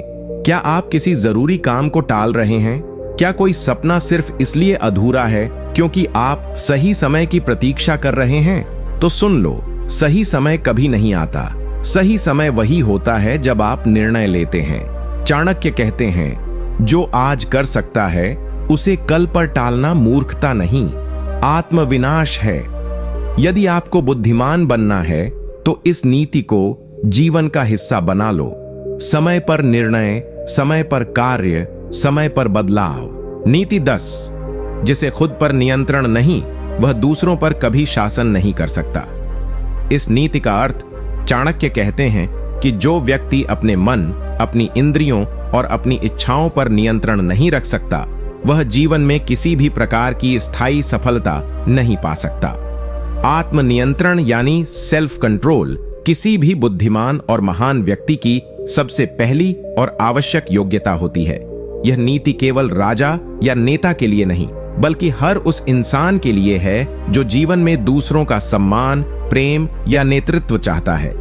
क्या आप किसी जरूरी काम को टाल रहे हैं? क्या कोई सपना सिर्फ इसलिए अधूरा है क्योंकि आप सही समय की प्रतीक्षा कर रहे हैं? तो सुन लो, सही समय कभी नहीं आता। सही समय वही होता है जब आप निर्णय लेते हैं। चाणक्य कहते हैं, जो आज कर सकता है उसे कल पर टालना मूर्खता नहीं, आत्मविनाश है। यदि आपको बुद्धिमान बनना है तो इस नीति को जीवन का हिस्सा बना लो। समय पर निर्णय, समय पर कार्य, समय पर बदलाव। नीति 10, जिसे खुद पर नियंत्रण नहीं, वह दूसरों पर कभी शासन नहीं कर सकता। इस नीति का अर्थ, चाणक्य कहते हैं कि जो व्यक्ति अपने मन, अपनी इंद्रियों और अपनी इच्छाओं पर नियंत्रण नहीं रख सकता, वह जीवन में किसी भी प्रकार की स्थायी सफलता नहीं पा सकता। आत्मनियंत्रण यानी सेल्फ कंट्रोल किसी भी बुद्धिमान और महान व्यक्ति की सबसे पहली और आवश्यक योग्यता होती है। यह नीति केवल राजा या नेता के लिए नहीं, बल्कि हर उस इंसान के लिए है जो जीवन में दूसरों का सम्मान, प्रेम या नेतृत्व चाहता है।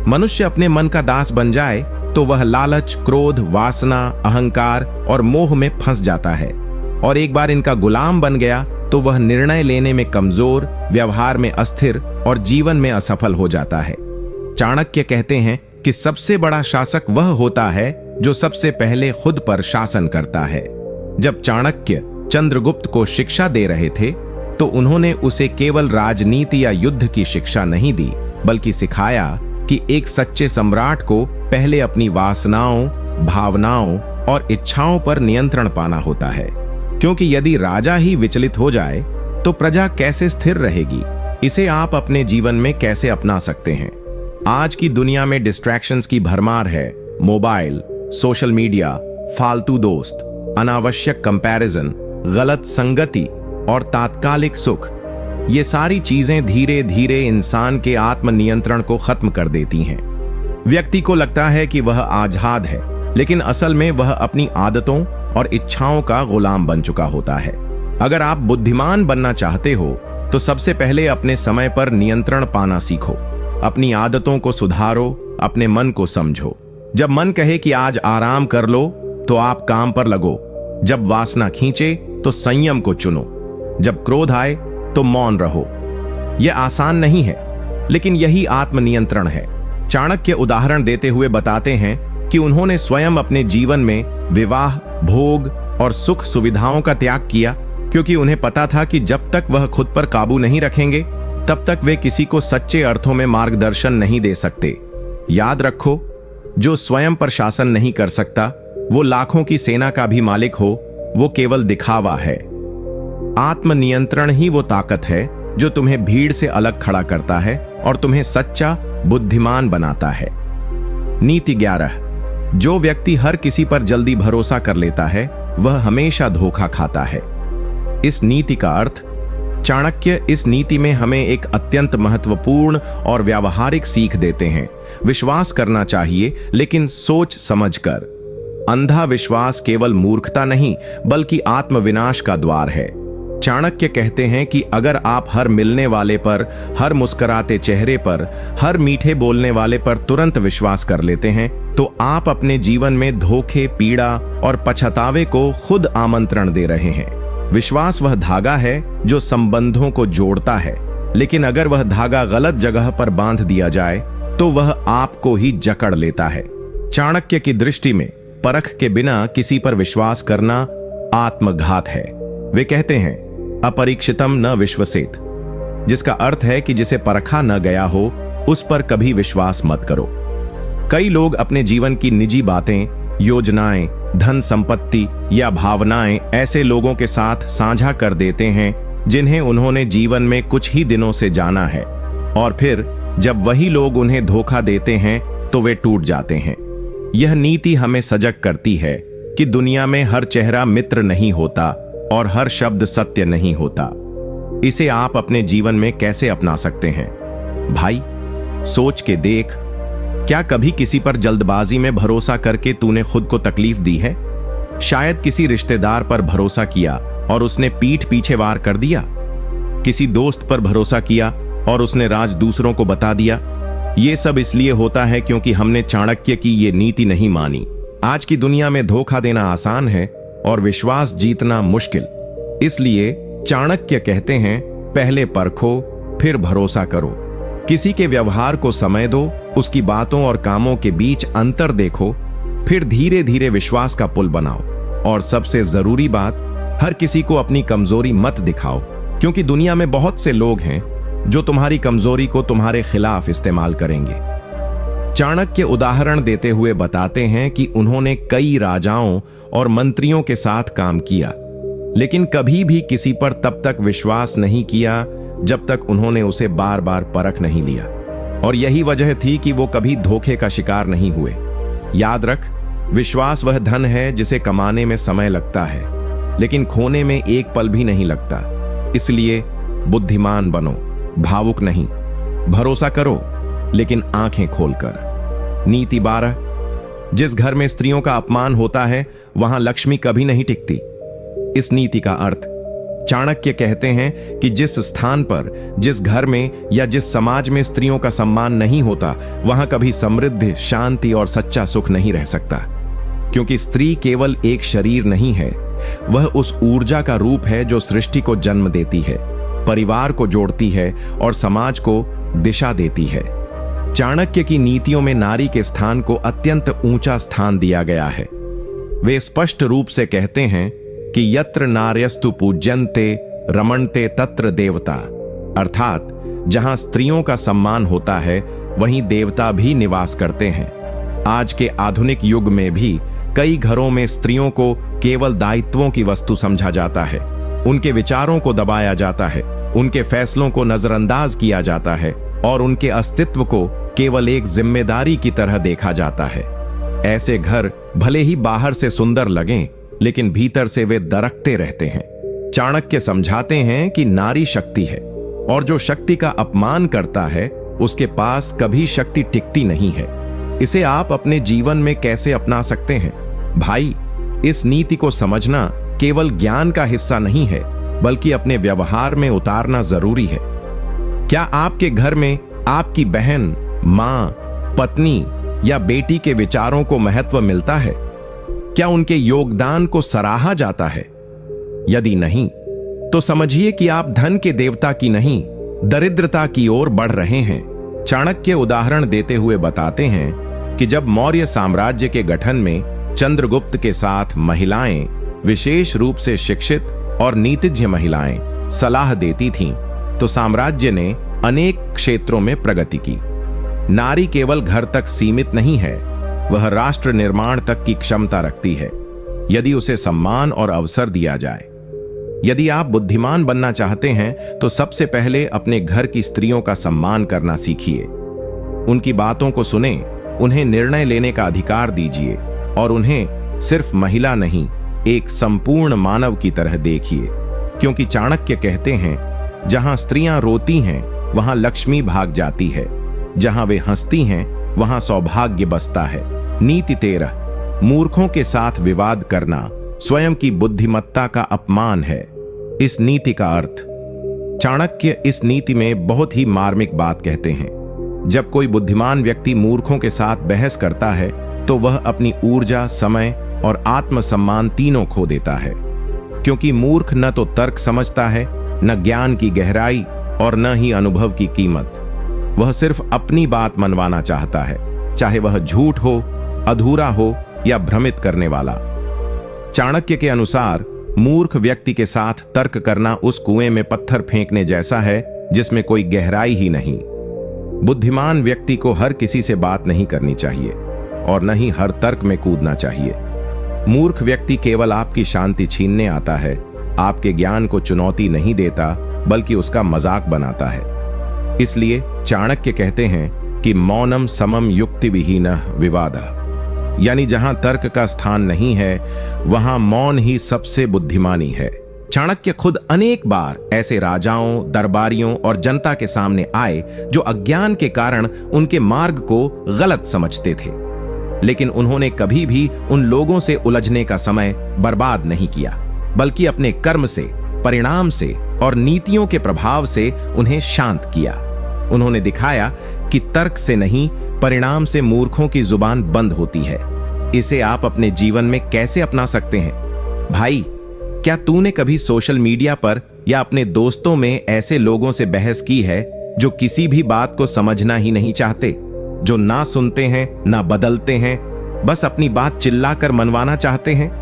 मनुष्य अपने मन का दास बन जाए तो वह लालच, क्रोध, वासना, अहंकार और मोह में फंस जाता है, और एक बार इनका गुलाम बन गया तो वह निर्णय लेने में कमजोर, व्यवहार में अस्थिर और जीवन में असफल हो जाता है। चाणक्य कहते हैं कि सबसे बड़ा शासक वह होता है जो सबसे पहले खुद पर शासन करता है। जब चाणक्य चंद्रगुप्त को शिक्षा दे रहे थे तो उन्होंने उसे केवल राजनीति या युद्ध की शिक्षा नहीं दी, बल्कि सिखाया कि एक सच्चे सम्राट को पहले अपनी वासनाओं, भावनाओं और इच्छाओं पर नियंत्रण पाना होता है, क्योंकि यदि राजा ही विचलित हो जाए तो प्रजा कैसे स्थिर रहेगी। इसे आप अपने जीवन में कैसे अपना सकते हैं? आज की दुनिया में डिस्ट्रैक्शंस की भरमार है। मोबाइल, सोशल मीडिया, फालतू दोस्त, अनावश्यक कंपैरिजन, गलत संगति और तात्कालिक सुख, ये सारी चीजें धीरे धीरे इंसान के आत्मनियंत्रण को खत्म कर देती हैं। व्यक्ति को लगता है कि वह आजाद है, लेकिन असल में वह अपनी आदतों और इच्छाओं का गुलाम बन चुका होता है। अगर आप बुद्धिमान बनना चाहते हो तो सबसे पहले अपने समय पर नियंत्रण पाना सीखो। अपनी आदतों को सुधारो, अपने मन को समझो। जब मन कहे कि आज आराम कर लो तो आप काम पर लगो। जब वासना खींचे तो संयम को चुनो। जब क्रोध आए तो मौन रहो। यह आसान नहीं है, लेकिन यही आत्मनियंत्रण है। चाणक्य उदाहरण देते हुए बताते हैं कि उन्होंने स्वयं अपने जीवन में विवाह, भोग और सुख सुविधाओं का त्याग किया, क्योंकि उन्हें पता था कि जब तक वह खुद पर काबू नहीं रखेंगे तब तक वे किसी को सच्चे अर्थों में मार्गदर्शन नहीं दे सकते। याद रखो, जो स्वयं पर शासन नहीं कर सकता वो लाखों की सेना का भी मालिक हो, वो केवल दिखावा है। आत्मनियंत्रण ही वो ताकत है जो तुम्हें भीड़ से अलग खड़ा करता है और तुम्हें सच्चा बुद्धिमान बनाता है। नीति 11। जो व्यक्ति हर किसी पर जल्दी भरोसा कर लेता है वह हमेशा धोखा खाता है। इस नीति का अर्थ, चाणक्य इस नीति में हमें एक अत्यंत महत्वपूर्ण और व्यावहारिक सीख देते हैं। विश्वास करना चाहिए, लेकिन सोच समझकर। अंधा विश्वास केवल मूर्खता नहीं, बल्कि आत्मविनाश का द्वार है। चाणक्य कहते हैं कि अगर आप हर मिलने वाले पर, हर मुस्कुराते चेहरे पर, हर मीठे बोलने वाले पर तुरंत विश्वास कर लेते हैं तो आप अपने जीवन में धोखे, पीड़ा और पछतावे को खुद आमंत्रण दे रहे हैं। विश्वास वह धागा है जो संबंधों को जोड़ता है, लेकिन अगर वह धागा गलत जगह पर बांध दिया जाए तो वह आपको ही जकड़ लेता है। चाणक्य की दृष्टि में परख के बिना किसी पर विश्वास करना आत्मघात है। वे कहते हैं, अपरीक्षितम न विश्वसेत, जिसका अर्थ है कि जिसे परखा न गया हो उस पर कभी विश्वास मत करो। कई लोग अपने जीवन की निजी बातें, योजनाएं, धन संपत्ति या भावनाएं ऐसे लोगों के साथ साझा कर देते हैं जिन्हें उन्होंने जीवन में कुछ ही दिनों से जाना है, और फिर जब वही लोग उन्हें धोखा देते हैं तो वे टूट जाते हैं। यह नीति हमें सजग करती है कि दुनिया में हर चेहरा मित्र नहीं होता और हर शब्द सत्य नहीं होता। इसे आप अपने जीवन में कैसे अपना सकते हैं? भाई, सोच के देख, क्या कभी किसी पर जल्दबाजी में भरोसा करके तूने खुद को तकलीफ दी है? शायद किसी रिश्तेदार पर भरोसा किया और उसने पीठ पीछे वार कर दिया। किसी दोस्त पर भरोसा किया और उसने राज दूसरों को बता दिया। ये सब इसलिए होता है क्योंकि हमने चाणक्य की ये नीति नहीं मानी। आज की दुनिया में धोखा देना आसान है और विश्वास जीतना मुश्किल। इसलिए चाणक्य कहते हैं, पहले परखो फिर भरोसा करो। किसी के व्यवहार को समय दो, उसकी बातों और कामों के बीच अंतर देखो, फिर धीरे धीरे विश्वास का पुल बनाओ। और सबसे जरूरी बात, हर किसी को अपनी कमजोरी मत दिखाओ, क्योंकि दुनिया में बहुत से लोग हैं जो तुम्हारी कमजोरी को तुम्हारे खिलाफ इस्तेमाल करेंगे। चाणक्य उदाहरण देते हुए बताते हैं कि उन्होंने कई राजाओं और मंत्रियों के साथ काम किया, लेकिन कभी भी किसी पर तब तक विश्वास नहीं किया जब तक उन्होंने उसे बार बार परख नहीं लिया। और यही वजह थी कि वो कभी धोखे का शिकार नहीं हुए। याद रख, विश्वास वह धन है जिसे कमाने में समय लगता है, लेकिन खोने में एक पल भी नहीं लगता। इसलिए बुद्धिमान बनो, भावुक नहीं। भरोसा करो, लेकिन आंखें खोलकर। नीति 12, जिस घर में स्त्रियों का अपमान होता है वहां लक्ष्मी कभी नहीं टिकती। इस नीति का अर्थ चाणक्य कहते हैं कि जिस स्थान पर, जिस घर में या जिस समाज में स्त्रियों का सम्मान नहीं होता, वहां कभी समृद्धि, शांति और सच्चा सुख नहीं रह सकता। क्योंकि स्त्री केवल एक शरीर नहीं है, वह उस ऊर्जा का रूप है जो सृष्टि को जन्म देती है, परिवार को जोड़ती है और समाज को दिशा देती है। चाणक्य की नीतियों में नारी के स्थान को अत्यंत ऊंचा स्थान दिया गया है। वे स्पष्ट रूप से कहते हैं कि यत्र नार्यस्तु पूज्यन्ते रमणते तत्र देवता, अर्थात जहां स्त्रियों का सम्मान होता है वहीं देवता भी निवास करते हैं। आज के आधुनिक युग में भी कई घरों में स्त्रियों को केवल दायित्वों की वस्तु समझा जाता है, उनके विचारों को दबाया जाता है, उनके फैसलों को नजरअंदाज किया जाता है और उनके अस्तित्व को केवल एक जिम्मेदारी की तरह देखा जाता है। ऐसे घर भले ही बाहर से सुंदर लगें, लेकिन भीतर से वे दरकते रहते हैं। चाणक्य समझाते हैं कि नारी शक्ति है और जो शक्ति का अपमान करता है उसके पास कभी शक्ति टिकती नहीं है। इसे आप अपने जीवन में कैसे अपना सकते हैं? भाई, इस नीति को समझना केवल ज्ञान का हिस्सा नहीं है, बल्कि अपने व्यवहार में उतारना जरूरी है। क्या आपके घर में आपकी बहन, मां, पत्नी या बेटी के विचारों को महत्व मिलता है? क्या उनके योगदान को सराहा जाता है? यदि नहीं, तो समझिए कि आप धन के देवता की नहीं, दरिद्रता की ओर बढ़ रहे हैं। चाणक्य उदाहरण देते हुए बताते हैं कि जब मौर्य साम्राज्य के गठन में चंद्रगुप्त के साथ महिलाएं, विशेष रूप से शिक्षित और नीतिज्ञ महिलाएं, सलाह देती थीं, तो साम्राज्य ने अनेक क्षेत्रों में प्रगति की। नारी केवल घर तक सीमित नहीं है, वह राष्ट्र निर्माण तक की क्षमता रखती है, यदि उसे सम्मान और अवसर दिया जाए। यदि आप बुद्धिमान बनना चाहते हैं तो सबसे पहले अपने घर की स्त्रियों का सम्मान करना सीखिए। उनकी बातों को सुने, उन्हें निर्णय लेने का अधिकार दीजिए और उन्हें सिर्फ महिला नहीं, एक संपूर्ण मानव की तरह देखिए। क्योंकि चाणक्य कहते हैं, जहां स्त्रियां रोती हैं वहां लक्ष्मी भाग जाती है, जहां वे हंसती हैं वहां सौभाग्य बसता है। नीति 13, मूर्खों के साथ विवाद करना स्वयं की बुद्धिमत्ता का अपमान है। इस नीति का अर्थ, चाणक्य इस नीति में बहुत ही मार्मिक बात कहते हैं। जब कोई बुद्धिमान व्यक्ति मूर्खों के साथ बहस करता है तो वह अपनी ऊर्जा, समय और आत्मसम्मान तीनों खो देता है। क्योंकि मूर्ख न तो तर्क समझता है, न ज्ञान की गहराई और न ही अनुभव की कीमत। वह सिर्फ अपनी बात मनवाना चाहता है, चाहे वह झूठ हो, अधूरा हो या भ्रमित करने वाला। चाणक्य के अनुसार मूर्ख व्यक्ति के साथ तर्क करना उस कुएं में पत्थर फेंकने जैसा है जिसमें कोई गहराई ही नहीं। बुद्धिमान व्यक्ति को हर किसी से बात नहीं करनी चाहिए और न ही हर तर्क में कूदना चाहिए। मूर्ख व्यक्ति केवल आपकी शांति छीनने आता है, आपके ज्ञान को चुनौती नहीं देता बल्कि उसका मजाक बनाता है। इसलिए चाणक्य कहते हैं कि मौनम समम युक्ति विहीनः विवादः, यानी जहां तर्क का स्थान नहीं है वहां मौन ही सबसे बुद्धिमानी है। चाणक्य खुद अनेक बार ऐसे राजाओं, दरबारियों और जनता के सामने आए जो अज्ञान के कारण उनके मार्ग को गलत समझते थे, लेकिन उन्होंने कभी भी उन लोगों से उलझने का समय बर्बाद नहीं किया, बल्कि अपने कर्म से, परिणाम से और नीतियों के प्रभाव से उन्हें शांत किया। उन्होंने दिखाया कि तर्क से नहीं, परिणाम से मूर्खों की जुबान बंद होती है। इसे आप अपने जीवन में कैसे अपना सकते हैं? भाई, क्या तूने कभी सोशल मीडिया पर या अपने दोस्तों में ऐसे लोगों से बहस की है जो किसी भी बात को समझना ही नहीं चाहते, जो ना सुनते हैं ना बदलते हैं, बस अपनी बात चिल्लाकर मनवाना चाहते हैं?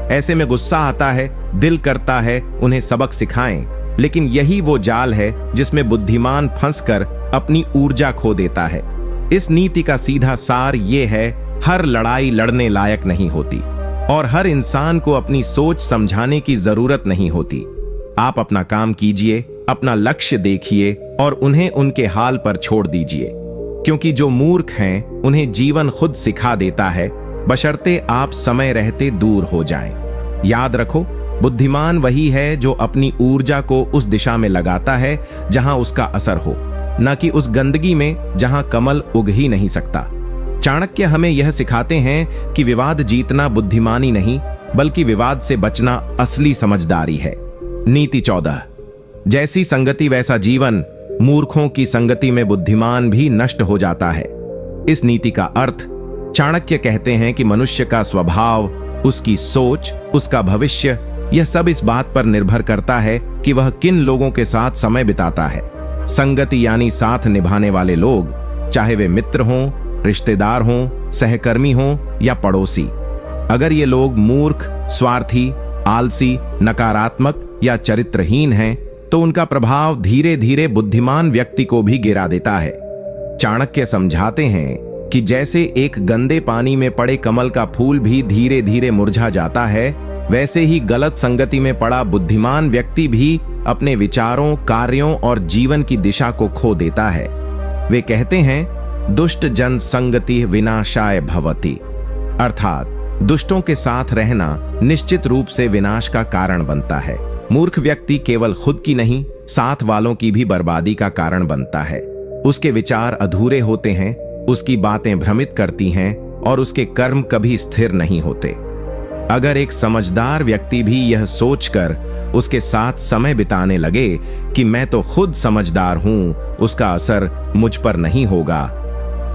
ऐसे में गुस्सा आता है, दिल करता है उन्हें सबक सिखाएं, लेकिन यही वो जाल है जिसमें बुद्धिमान फंसकर अपनी ऊर्जा खो देता है। इस नीति का सीधा सार ये है, हर लड़ाई लड़ने लायक नहीं होती और हर इंसान को अपनी सोच समझाने की जरूरत नहीं होती। आप अपना काम कीजिए, अपना लक्ष्य देखिए और उन्हें उनके हाल पर छोड़ दीजिए, क्योंकि जो मूर्ख हैं उन्हें जीवन खुद सिखा देता है, बशर्ते आप समय रहते दूर हो जाएं। याद रखो, बुद्धिमान वही है जो अपनी ऊर्जा को उस दिशा में लगाता है जहां उसका असर हो, न कि उस गंदगी में जहां कमल उग ही नहीं सकता। चाणक्य हमें यह सिखाते हैं कि विवाद जीतना बुद्धिमानी नहीं, बल्कि विवाद से बचना असली समझदारी है। नीति 14, जैसी संगति वैसा जीवन, मूर्खों की संगति में बुद्धिमान भी नष्ट हो जाता है। इस नीति का अर्थ, चाणक्य कहते हैं कि मनुष्य का स्वभाव, उसकी सोच, उसका भविष्य, यह सब इस बात पर निर्भर करता है कि वह किन लोगों के साथ समय बिताता है। संगति यानी साथ निभाने वाले लोग, चाहे वे मित्र हों, रिश्तेदार हों, सहकर्मी हों या पड़ोसी। अगर ये लोग मूर्ख, स्वार्थी, आलसी, नकारात्मक या चरित्रहीन हैं, तो उनका प्रभाव धीरे धीरे बुद्धिमान व्यक्ति को भी गिरा देता है। चाणक्य समझाते हैं कि जैसे एक गंदे पानी में पड़े कमल का फूल भी धीरे धीरे मुरझा जाता है, वैसे ही गलत संगति में पड़ा बुद्धिमान व्यक्ति भी अपने विचारों, कार्यों और जीवन की दिशा को खो देता है। वे कहते हैं, दुष्ट जन संगति विनाशाय भवति, अर्थात दुष्टों के साथ रहना निश्चित रूप से विनाश का कारण बनता है। मूर्ख व्यक्ति केवल खुद की नहीं, साथ वालों की भी बर्बादी का कारण बनता है। उसके विचार अधूरे होते हैं, उसकी बातें भ्रमित करती हैं और उसके कर्म कभी स्थिर नहीं होते। अगर एक समझदार व्यक्ति भी यह सोचकर उसके साथ समय बिताने लगे कि मैं तो खुद समझदार हूं, उसका असर मुझ पर नहीं होगा,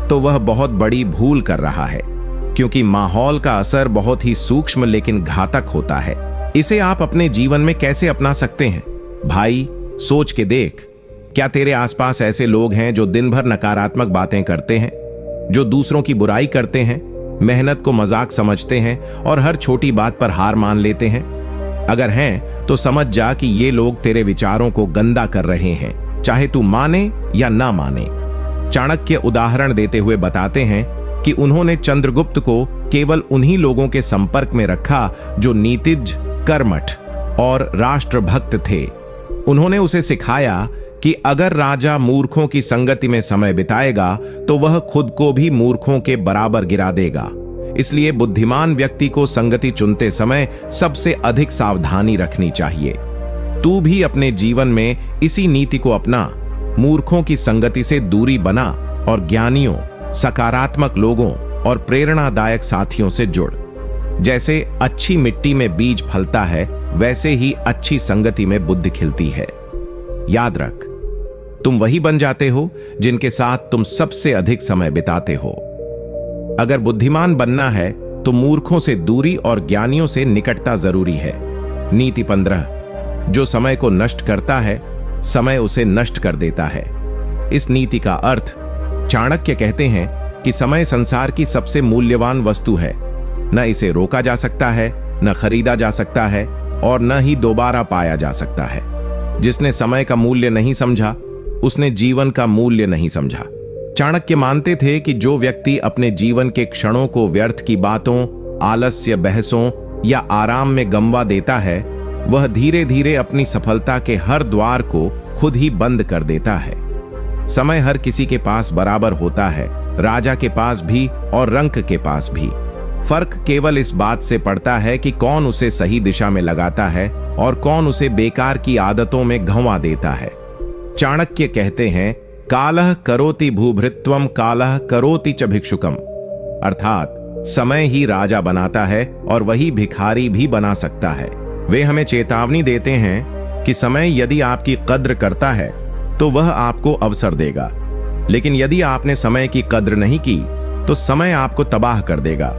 तो वह बहुत बड़ी भूल कर रहा है, क्योंकि माहौल का असर बहुत ही सूक्ष्म लेकिन घातक होता है। इसे आप अपने जीवन में कैसे अपना सकते हैं? भाई, सोच के देख, क्या तेरे आसपास ऐसे लोग हैं जो दिन भर नकारात्मक बातें करते हैं, जो दूसरों की बुराई करते हैं, मेहनत को मजाक समझते हैं और हर छोटी बात पर हार मान लेते हैं? अगर हैं, तो समझ जा कि ये लोग तेरे विचारों को गंदा कर रहे हैं, चाहे तू माने या ना माने। चाणक्य उदाहरण देते हुए बताते हैं कि उन्होंने चंद्रगुप्त को केवल उन्हीं लोगों के संपर्क में रखा जो नीतिज्ञ, कर्मठ और राष्ट्रभक्त थे। उन्होंने उसे सिखाया कि अगर राजा मूर्खों की संगति में समय बिताएगा तो वह खुद को भी मूर्खों के बराबर गिरा देगा। इसलिए बुद्धिमान व्यक्ति को संगति चुनते समय सबसे अधिक सावधानी रखनी चाहिए। तू भी अपने जीवन में इसी नीति को अपना। मूर्खों की संगति से दूरी बना और ज्ञानियों, सकारात्मक लोगों और प्रेरणादायक साथियों से जुड़। जैसे अच्छी मिट्टी में बीज फलता है, वैसे ही अच्छी संगति में बुद्धि खिलती है। याद रख, तुम वही बन जाते हो जिनके साथ तुम सबसे अधिक समय बिताते हो। अगर बुद्धिमान बनना है तो मूर्खों से दूरी और ज्ञानियों से निकटता जरूरी है। नीति 15, जो समय को नष्ट करता है, समय उसे नष्ट कर देता है। इस नीति का अर्थ, चाणक्य कहते हैं कि समय संसार की सबसे मूल्यवान वस्तु है। न इसे रोका जा सकता है, न खरीदा जा सकता है और न ही दोबारा पाया जा सकता है। जिसने समय का मूल्य नहीं समझा, उसने जीवन का मूल्य नहीं समझा। चाणक्य मानते थे कि जो व्यक्ति अपने जीवन के क्षणों को व्यर्थ की बातों, आलस्य, बहसों या आराम में गंवा देता है, वह धीरे धीरे अपनी सफलता के हर द्वार को खुद ही बंद कर देता है। समय हर किसी के पास बराबर होता है, राजा के पास भी और रंक के पास भी। फर्क केवल इस बात से पड़ता है कि कौन उसे सही दिशा में लगाता है और कौन उसे बेकार की आदतों में घंवा देता है। चाणक्य कहते हैं, कालः करोति भूभृत्वम कालः करोति च भिक्षुकम, अर्थात समय ही राजा बनाता है और वही भिखारी भी बना सकता है। वे हमें चेतावनी देते हैं कि समय यदि आपकी कद्र करता है तो वह आपको अवसर देगा, लेकिन यदि आपने समय की कद्र नहीं की तो समय आपको तबाह कर देगा।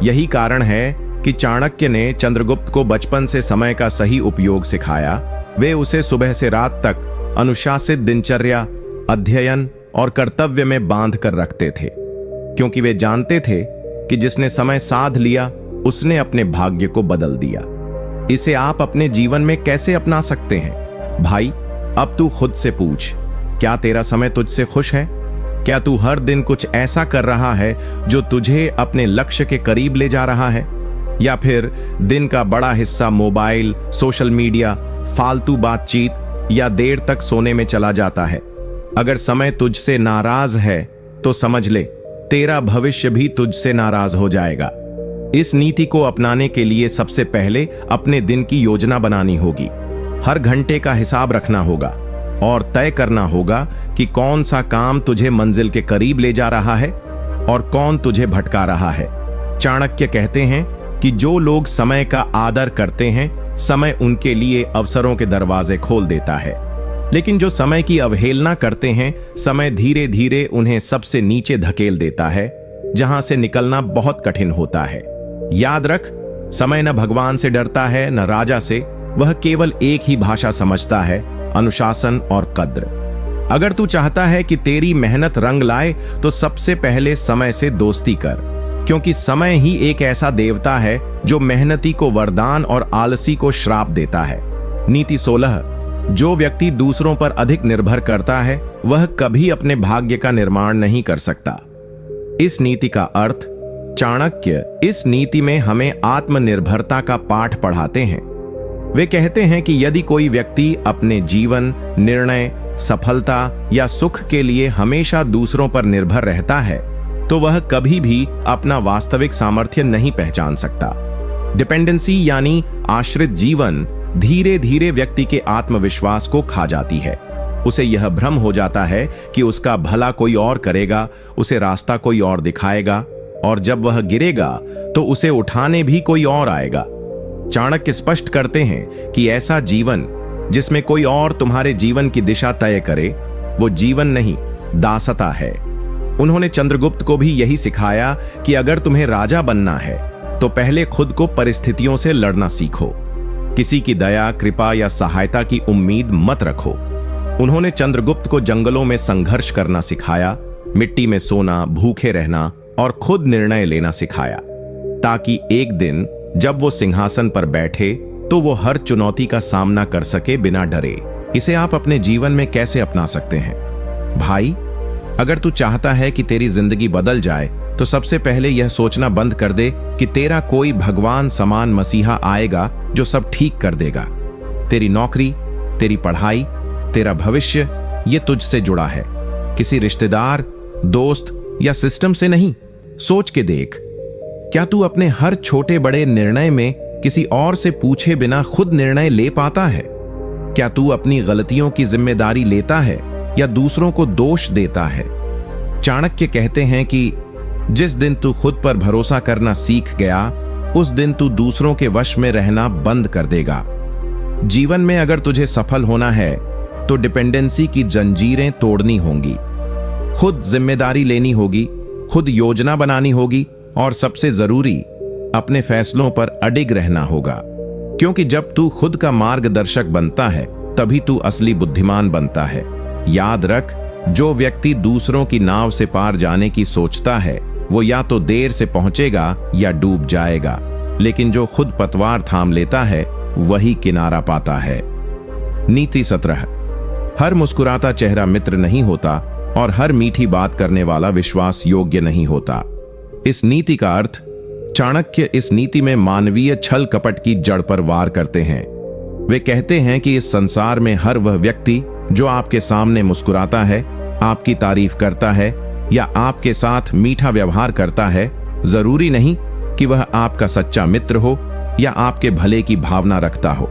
यही कारण है कि चाणक्य ने चंद्रगुप्त को बचपन से समय का सही उपयोग सिखाया। वे उसे सुबह से रात तक अनुशासित दिनचर्या, अध्ययन और कर्तव्य में बांध कर रखते थे, क्योंकि वे जानते थे कि जिसने समय साध लिया उसने अपने भाग्य को बदल दिया। इसे आप अपने जीवन में कैसे अपना सकते हैं? भाई, अब तू खुद से पूछ, क्या तेरा समय तुझसे खुश है? क्या तू हर दिन कुछ ऐसा कर रहा है जो तुझे अपने लक्ष्य के करीब ले जा रहा है, या फिर दिन का बड़ा हिस्सा मोबाइल, सोशल मीडिया, फालतू बातचीत या देर तक सोने में चला जाता है? अगर समय तुझसे नाराज है तो समझ ले, तेरा भविष्य भी तुझसे नाराज हो जाएगा। इस नीति को अपनाने के लिए सबसे पहले अपने दिन की योजना बनानी होगी। हर घंटे का हिसाब रखना होगा। और तय करना होगा कि कौन सा काम तुझे मंजिल के करीब ले जा रहा है और कौन तुझे भटका रहा है। चाणक्य कहते हैं कि जो लोग समय का आदर करते हैं, समय उनके लिए अवसरों के दरवाजे खोल देता है, लेकिन जो समय की अवहेलना करते हैं, समय धीरे धीरे उन्हें सबसे नीचे धकेल देता है, जहां से निकलना बहुत कठिन होता है। याद रख, समय न भगवान से डरता है न राजा से, वह केवल एक ही भाषा समझता है, अनुशासन और कद्र। अगर तू चाहता है कि तेरी मेहनत रंग लाए तो सबसे पहले समय से दोस्ती कर, क्योंकि समय ही एक ऐसा देवता है जो मेहनती को वरदान और आलसी को श्राप देता है। नीति 16, जो व्यक्ति दूसरों पर अधिक निर्भर करता है वह कभी अपने भाग्य का निर्माण नहीं कर सकता। इस नीति का अर्थ चाणक्य इस नीति में हमें आत्मनिर्भरता का पाठ पढ़ाते हैं। वे कहते हैं कि यदि कोई व्यक्ति अपने जीवन, निर्णय, सफलता या सुख के लिए हमेशा दूसरों पर निर्भर रहता है तो वह कभी भी अपना वास्तविक सामर्थ्य नहीं पहचान सकता। डिपेंडेंसी यानी आश्रित जीवन धीरे धीरे व्यक्ति के आत्मविश्वास को खा जाती है। उसे यह भ्रम हो जाता है कि उसका भला कोई और करेगा, उसे रास्ता कोई और दिखाएगा, और जब वह गिरेगा तो उसे उठाने भी कोई और आएगा। चाणक्य स्पष्ट करते हैं कि ऐसा जीवन जिसमें कोई और तुम्हारे जीवन की दिशा तय करे, वो जीवन नहीं, दासता है। उन्होंने चंद्रगुप्त को भी यही सिखाया कि अगर तुम्हें राजा बनना है तो पहले खुद को परिस्थितियों से लड़ना सीखो। किसी की दया, कृपा या सहायता की उम्मीद मत रखो। उन्होंने चंद्रगुप्त को जंगलों में संघर्ष करना सिखाया, मिट्टी में सोना, भूखे रहना और खुद निर्णय लेना सिखाया, ताकि एक दिन जब वो सिंहासन पर बैठे तो वो हर चुनौती का सामना कर सके बिना डरे। इसे आप अपने जीवन में कैसे अपना सकते हैं? भाई, अगर तू चाहता है कि तेरी जिंदगी बदल जाए तो सबसे पहले यह सोचना बंद कर दे कि तेरा कोई भगवान समान मसीहा आएगा जो सब ठीक कर देगा। तेरी नौकरी, तेरी पढ़ाई, तेरा भविष्य, ये तुझसे जुड़ा है, किसी रिश्तेदार, दोस्त या सिस्टम से नहीं। सोच के देख, क्या तू अपने हर छोटे बड़े निर्णय में किसी और से पूछे बिना खुद निर्णय ले पाता है? क्या तू अपनी गलतियों की जिम्मेदारी लेता है या दूसरों को दोष देता है? चाणक्य कहते हैं कि जिस दिन तू खुद पर भरोसा करना सीख गया, उस दिन तू दूसरों के वश में रहना बंद कर देगा। जीवन में अगर तुझे सफल होना है तो डिपेंडेंसी की जंजीरें तोड़नी होंगी, खुद जिम्मेदारी लेनी होगी, खुद योजना बनानी होगी और सबसे जरूरी, अपने फैसलों पर अडिग रहना होगा। क्योंकि जब तू खुद का मार्गदर्शक बनता है तभी तू असली बुद्धिमान बनता है। याद रख, जो व्यक्ति दूसरों की नाव से पार जाने की सोचता है वो या तो देर से पहुंचेगा या डूब जाएगा, लेकिन जो खुद पतवार थाम लेता है वही किनारा पाता है। नीति 17, हर मुस्कुराता चेहरा मित्र नहीं होता और हर मीठी बात करने वाला विश्वास योग्य नहीं होता। इस नीति का अर्थ, चाणक्य इस नीति में मानवीय छल कपट की जड़ पर वार करते हैं। वे कहते हैं कि इस संसार में हर वह व्यक्ति जो आपके सामने मुस्कुराता है, आपकी तारीफ करता है या आपके साथ मीठा व्यवहार करता है, जरूरी नहीं कि वह आपका सच्चा मित्र हो या आपके भले की भावना रखता हो।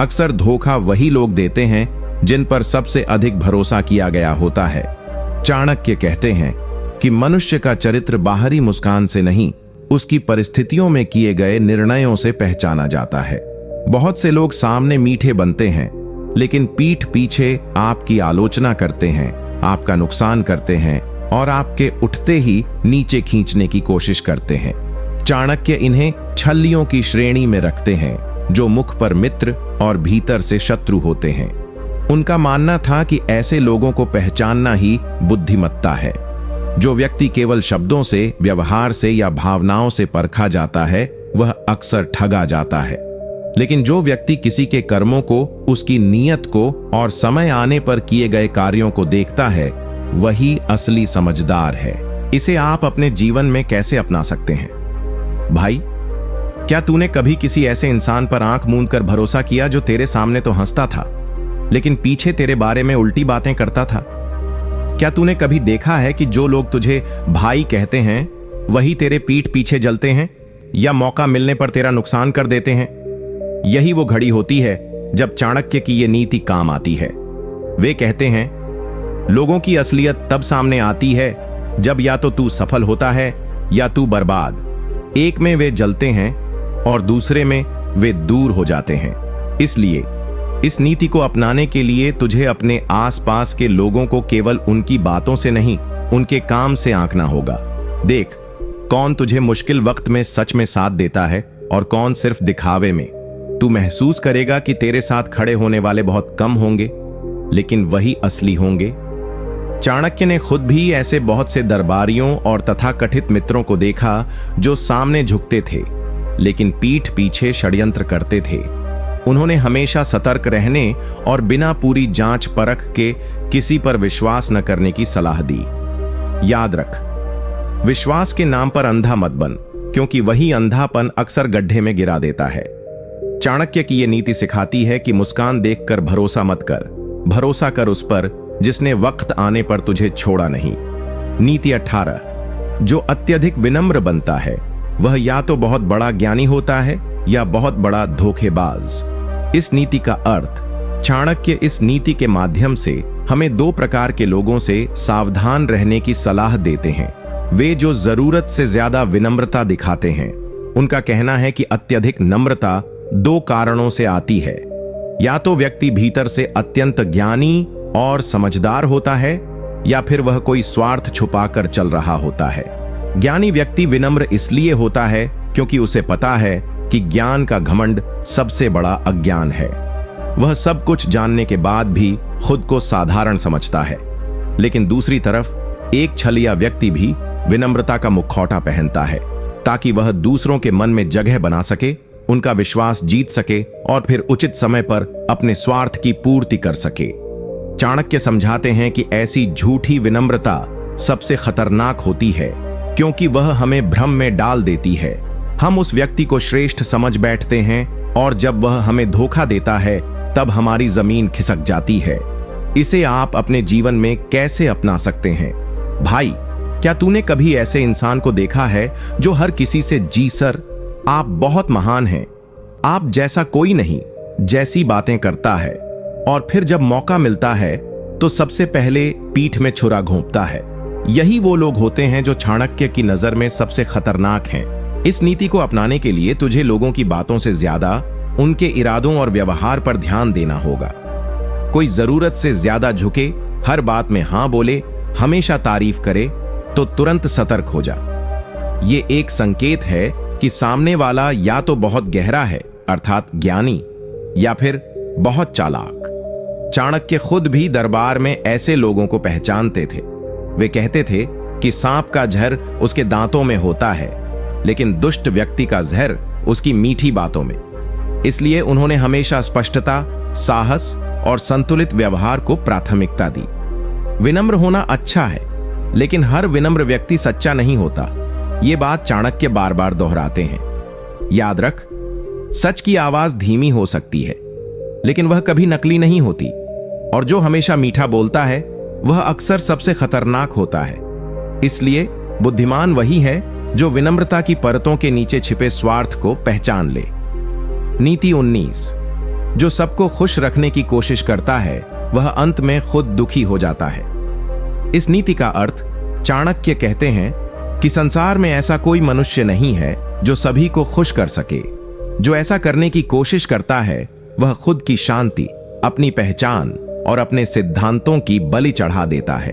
अक्सर धोखा वही लोग देते हैं जिन पर सबसे अधिक भरोसा किया गया होता है। चाणक्य कहते हैं कि मनुष्य का चरित्र बाहरी मुस्कान से नहीं, उसकी परिस्थितियों में किए गए निर्णयों से पहचाना जाता है। बहुत से लोग सामने मीठे बनते हैं लेकिन पीठ पीछे आपकी आलोचना करते हैं, आपका नुकसान करते हैं और आपके उठते ही नीचे खींचने की कोशिश करते हैं। चाणक्य इन्हें छल्लियों की श्रेणी में रखते हैं जो मुख पर मित्र और भीतर से शत्रु होते हैं। उनका मानना था कि ऐसे लोगों को पहचानना ही बुद्धिमत्ता है। जो व्यक्ति केवल शब्दों से, व्यवहार से या भावनाओं से परखा जाता है वह अक्सर ठगा जाता है, लेकिन जो व्यक्ति किसी के कर्मों को, उसकी नीयत को और समय आने पर किए गए कार्यों को देखता है वही असली समझदार है। इसे आप अपने जीवन में कैसे अपना सकते हैं? भाई, क्या तूने कभी किसी ऐसे इंसान पर आंख मूंद कर भरोसा किया जो तेरे सामने तो हंसता था लेकिन पीछे तेरे बारे में उल्टी बातें करता था? क्या तूने कभी देखा है कि जो लोग तुझे भाई कहते हैं वही तेरे पीठ पीछे जलते हैं या मौका मिलने पर तेरा नुकसान कर देते हैं? यही वो घड़ी होती है जब चाणक्य की ये नीति काम आती है। वे कहते हैं, लोगों की असलियत तब सामने आती है जब या तो तू सफल होता है या तू बर्बाद। एक में वे जलते हैं और दूसरे में वे दूर हो जाते हैं। इसलिए इस नीति को अपनाने के लिए तुझे अपने आसपास के लोगों को केवल उनकी बातों से नहीं, उनके काम से आंकना होगा। देख, कौन तुझे मुश्किल वक्त में सच में साथ देता है और कौन सिर्फ दिखावे में। तू महसूस करेगा कि तेरे साथ खड़े होने वाले बहुत कम होंगे, लेकिन वही असली होंगे। चाणक्य ने खुद भी ऐसे बहुत से दरबारियों और तथाकथित मित्रों को देखा जो सामने झुकते थे लेकिन पीठ पीछे षड्यंत्र करते थे। उन्होंने हमेशा सतर्क रहने और बिना पूरी जांच परख के किसी पर विश्वास न करने की सलाह दी। याद रख, विश्वास के नाम पर अंधा मत बन, क्योंकि वही अंधापन अक्सर गड्ढे में गिरा देता है। चाणक्य की यह नीति सिखाती है कि मुस्कान देखकर भरोसा मत कर, भरोसा कर उस पर जिसने वक्त आने पर तुझे छोड़ा नहीं। नीति 18, जो अत्यधिक विनम्र बनता है वह या तो बहुत बड़ा ज्ञानी होता है या बहुत बड़ा धोखेबाज। इस नीति का अर्थ, चाणक्य इस नीति के माध्यम से हमें दो प्रकार के लोगों से सावधान रहने की सलाह देते हैं। वे जो जरूरत से ज्यादा विनम्रता दिखाते हैं। उनका कहना है कि अत्यधिक नम्रता दो कारणों से आती है। या तो व्यक्ति भीतर से अत्यंत ज्ञानी और समझदार होता है या फिर वह कोई स्वार्थ छुपाकर चल रहा होता है। ज्ञानी व्यक्ति विनम्र इसलिए होता है क्योंकि उसे पता है कि ज्ञान का घमंड सबसे बड़ा अज्ञान है। वह सब कुछ जानने के बाद भी खुद को साधारण समझता है। लेकिन दूसरी तरफ एक छलिया व्यक्ति भी विनम्रता का मुखौटा पहनता है ताकि वह दूसरों के मन में जगह बना सके, उनका विश्वास जीत सके और फिर उचित समय पर अपने स्वार्थ की पूर्ति कर सके। चाणक्य समझाते हैं कि ऐसी झूठी विनम्रता सबसे खतरनाक होती है क्योंकि वह हमें भ्रम में डाल देती है। हम उस व्यक्ति को श्रेष्ठ समझ बैठते हैं और जब वह हमें धोखा देता है तब हमारी जमीन खिसक जाती है। इसे आप अपने जीवन में कैसे अपना सकते हैं? भाई, क्या तूने कभी ऐसे इंसान को देखा है जो हर किसी से जी सर, आप बहुत महान हैं, आप जैसा कोई नहीं, जैसी बातें करता है, और फिर जब मौका मिलता है तो सबसे पहले पीठ में छुरा घोंपता है? यही वो लोग होते हैं जो चाणक्य की नजर में सबसे खतरनाक हैं। इस नीति को अपनाने के लिए तुझे लोगों की बातों से ज्यादा उनके इरादों और व्यवहार पर ध्यान देना होगा। कोई जरूरत से ज्यादा झुके, हर बात में हां बोले, हमेशा तारीफ करे, तो तुरंत सतर्क हो जा। ये एक संकेत है कि सामने वाला या तो बहुत गहरा है अर्थात ज्ञानी, या फिर बहुत चालाक। चाणक्य खुद भी दरबार में ऐसे लोगों को पहचानते थे। वे कहते थे कि सांप का जहर उसके दांतों में होता है, लेकिन दुष्ट व्यक्ति का जहर उसकी मीठी बातों में। इसलिए उन्होंने हमेशा स्पष्टता, साहस और संतुलित व्यवहार को प्राथमिकता दी। विनम्र होना अच्छा है, लेकिन हर विनम्र व्यक्ति सच्चा नहीं होता। ये बात चाणक्य बार बार दोहराते हैं। याद रख, सच की आवाज धीमी हो सकती है, लेकिन वह कभी नकली नहीं होती, और जो हमेशा मीठा बोलता है वह अक्सर सबसे खतरनाक होता है। इसलिए बुद्धिमान वही है जो विनम्रता की परतों के नीचे छिपे स्वार्थ को पहचान ले। नीति 19, जो सबको खुश रखने की कोशिश करता है वह अंत में खुद दुखी हो जाता है। इस नीति का अर्थ, चाणक्य कहते हैं कि संसार में ऐसा कोई मनुष्य नहीं है जो सभी को खुश कर सके। जो ऐसा करने की कोशिश करता है वह खुद की शांति, अपनी पहचान और अपने सिद्धांतों की बलि चढ़ा देता है।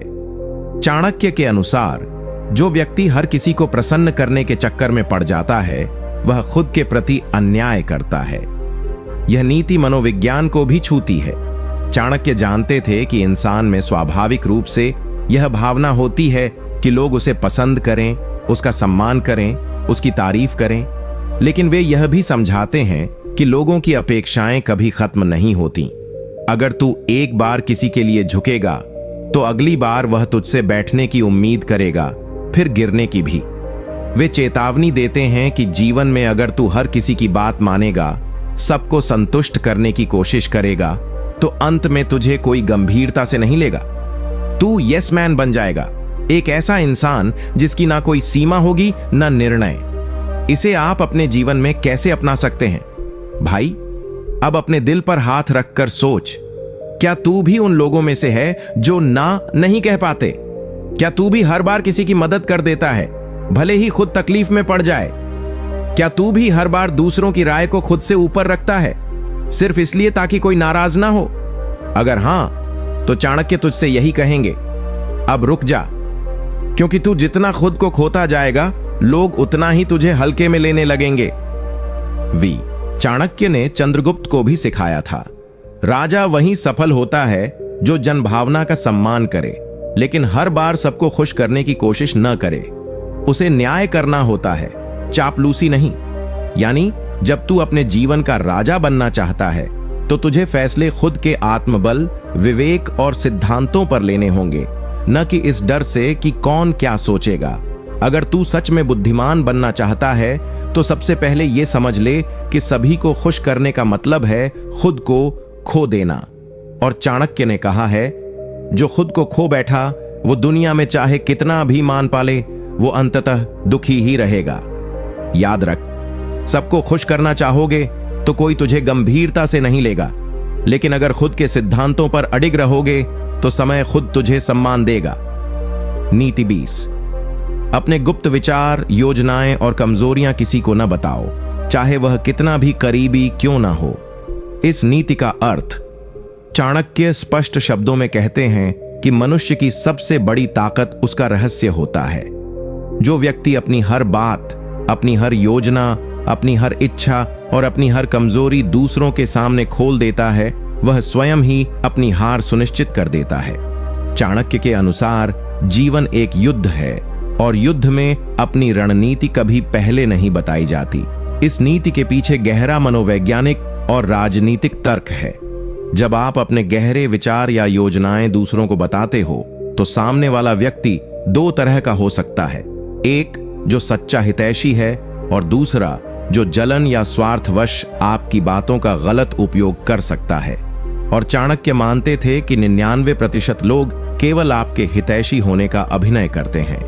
चाणक्य के अनुसार जो व्यक्ति हर किसी को प्रसन्न करने के चक्कर में पड़ जाता है वह खुद के प्रति अन्याय करता है। यह नीति मनोविज्ञान को भी छूती है। चाणक्य जानते थे कि इंसान में स्वाभाविक रूप से यह भावना होती है कि लोग उसे पसंद करें, उसका सम्मान करें, उसकी तारीफ करें, लेकिन वे यह भी समझाते हैं कि लोगों की अपेक्षाएं कभी खत्म नहीं होती। अगर तू एक बार किसी के लिए झुकेगा तो अगली बार वह तुझसे बैठने की उम्मीद करेगा, फिर गिरने की भी। वे चेतावनी देते हैं कि जीवन में अगर तू हर किसी की बात मानेगा, सबको संतुष्ट करने की कोशिश करेगा, तो अंत में तुझे कोई गंभीरता से नहीं लेगा। तू यस मैन बन जाएगा, एक ऐसा इंसान जिसकी ना कोई सीमा होगी ना निर्णय। इसे आप अपने जीवन में कैसे अपना सकते हैं? भाई, अब अपने दिल पर हाथ रखकर सोच, क्या तू भी उन लोगों में से है जो ना नहीं कह पाते? क्या तू भी हर बार किसी की मदद कर देता है, भले ही खुद तकलीफ में पड़ जाए? क्या तू भी हर बार दूसरों की राय को खुद से ऊपर रखता है, सिर्फ इसलिए ताकि कोई नाराज ना हो? अगर हां, तो चाणक्य तुझसे यही कहेंगे, अब रुक जा, क्योंकि तू जितना खुद को खोता जाएगा, लोग उतना ही तुझे हल्के में लेने लगेंगे। चाणक्य ने चंद्रगुप्त को भी सिखाया था, राजा वही सफल होता है जो जनभावना का सम्मान करे, लेकिन हर बार सबको खुश करने की कोशिश न करे। उसे न्याय करना होता है, चापलूसी नहीं। यानी जब तू अपने जीवन का राजा बनना चाहता है, तो तुझे फैसले खुद के आत्मबल, विवेक और सिद्धांतों पर लेने होंगे, न कि इस डर से कि कौन क्या सोचेगा। अगर तू सच में बुद्धिमान बनना चाहता है, तो सबसे पहले यह समझ ले कि सभी को खुश करने का मतलब है खुद को खो देना। और चाणक्य ने कहा है, जो खुद को खो बैठा, वो दुनिया में चाहे कितना भी मान पाले, वो अंततः दुखी ही रहेगा। याद रख, सबको खुश करना चाहोगे तो कोई तुझे गंभीरता से नहीं लेगा, लेकिन अगर खुद के सिद्धांतों पर अडिग रहोगे तो समय खुद तुझे सम्मान देगा। नीति 20, अपने गुप्त विचार, योजनाएं और कमजोरियां किसी को न बताओ, चाहे वह कितना भी करीबी क्यों ना हो। इस नीति का अर्थ चाणक्य स्पष्ट शब्दों में कहते हैं कि मनुष्य की सबसे बड़ी ताकत उसका रहस्य होता है। जो व्यक्ति अपनी हर बात, अपनी हर योजना, अपनी हर इच्छा और अपनी हर कमजोरी दूसरों के सामने खोल देता है, वह स्वयं ही अपनी हार सुनिश्चित कर देता है। चाणक्य के अनुसार जीवन एक युद्ध है, और युद्ध में अपनी रणनीति कभी पहले नहीं बताई जाती। इस नीति के पीछे गहरा मनोवैज्ञानिक और राजनीतिक तर्क है। जब आप अपने गहरे विचार या योजनाएं दूसरों को बताते हो, तो सामने वाला व्यक्ति दो तरह का हो सकता है, एक जो सच्चा हितैषी है और दूसरा जो जलन या स्वार्थवश आपकी बातों का गलत उपयोग कर सकता है। और चाणक्य मानते थे कि 99% लोग केवल आपके हितैषी होने का अभिनय करते हैं।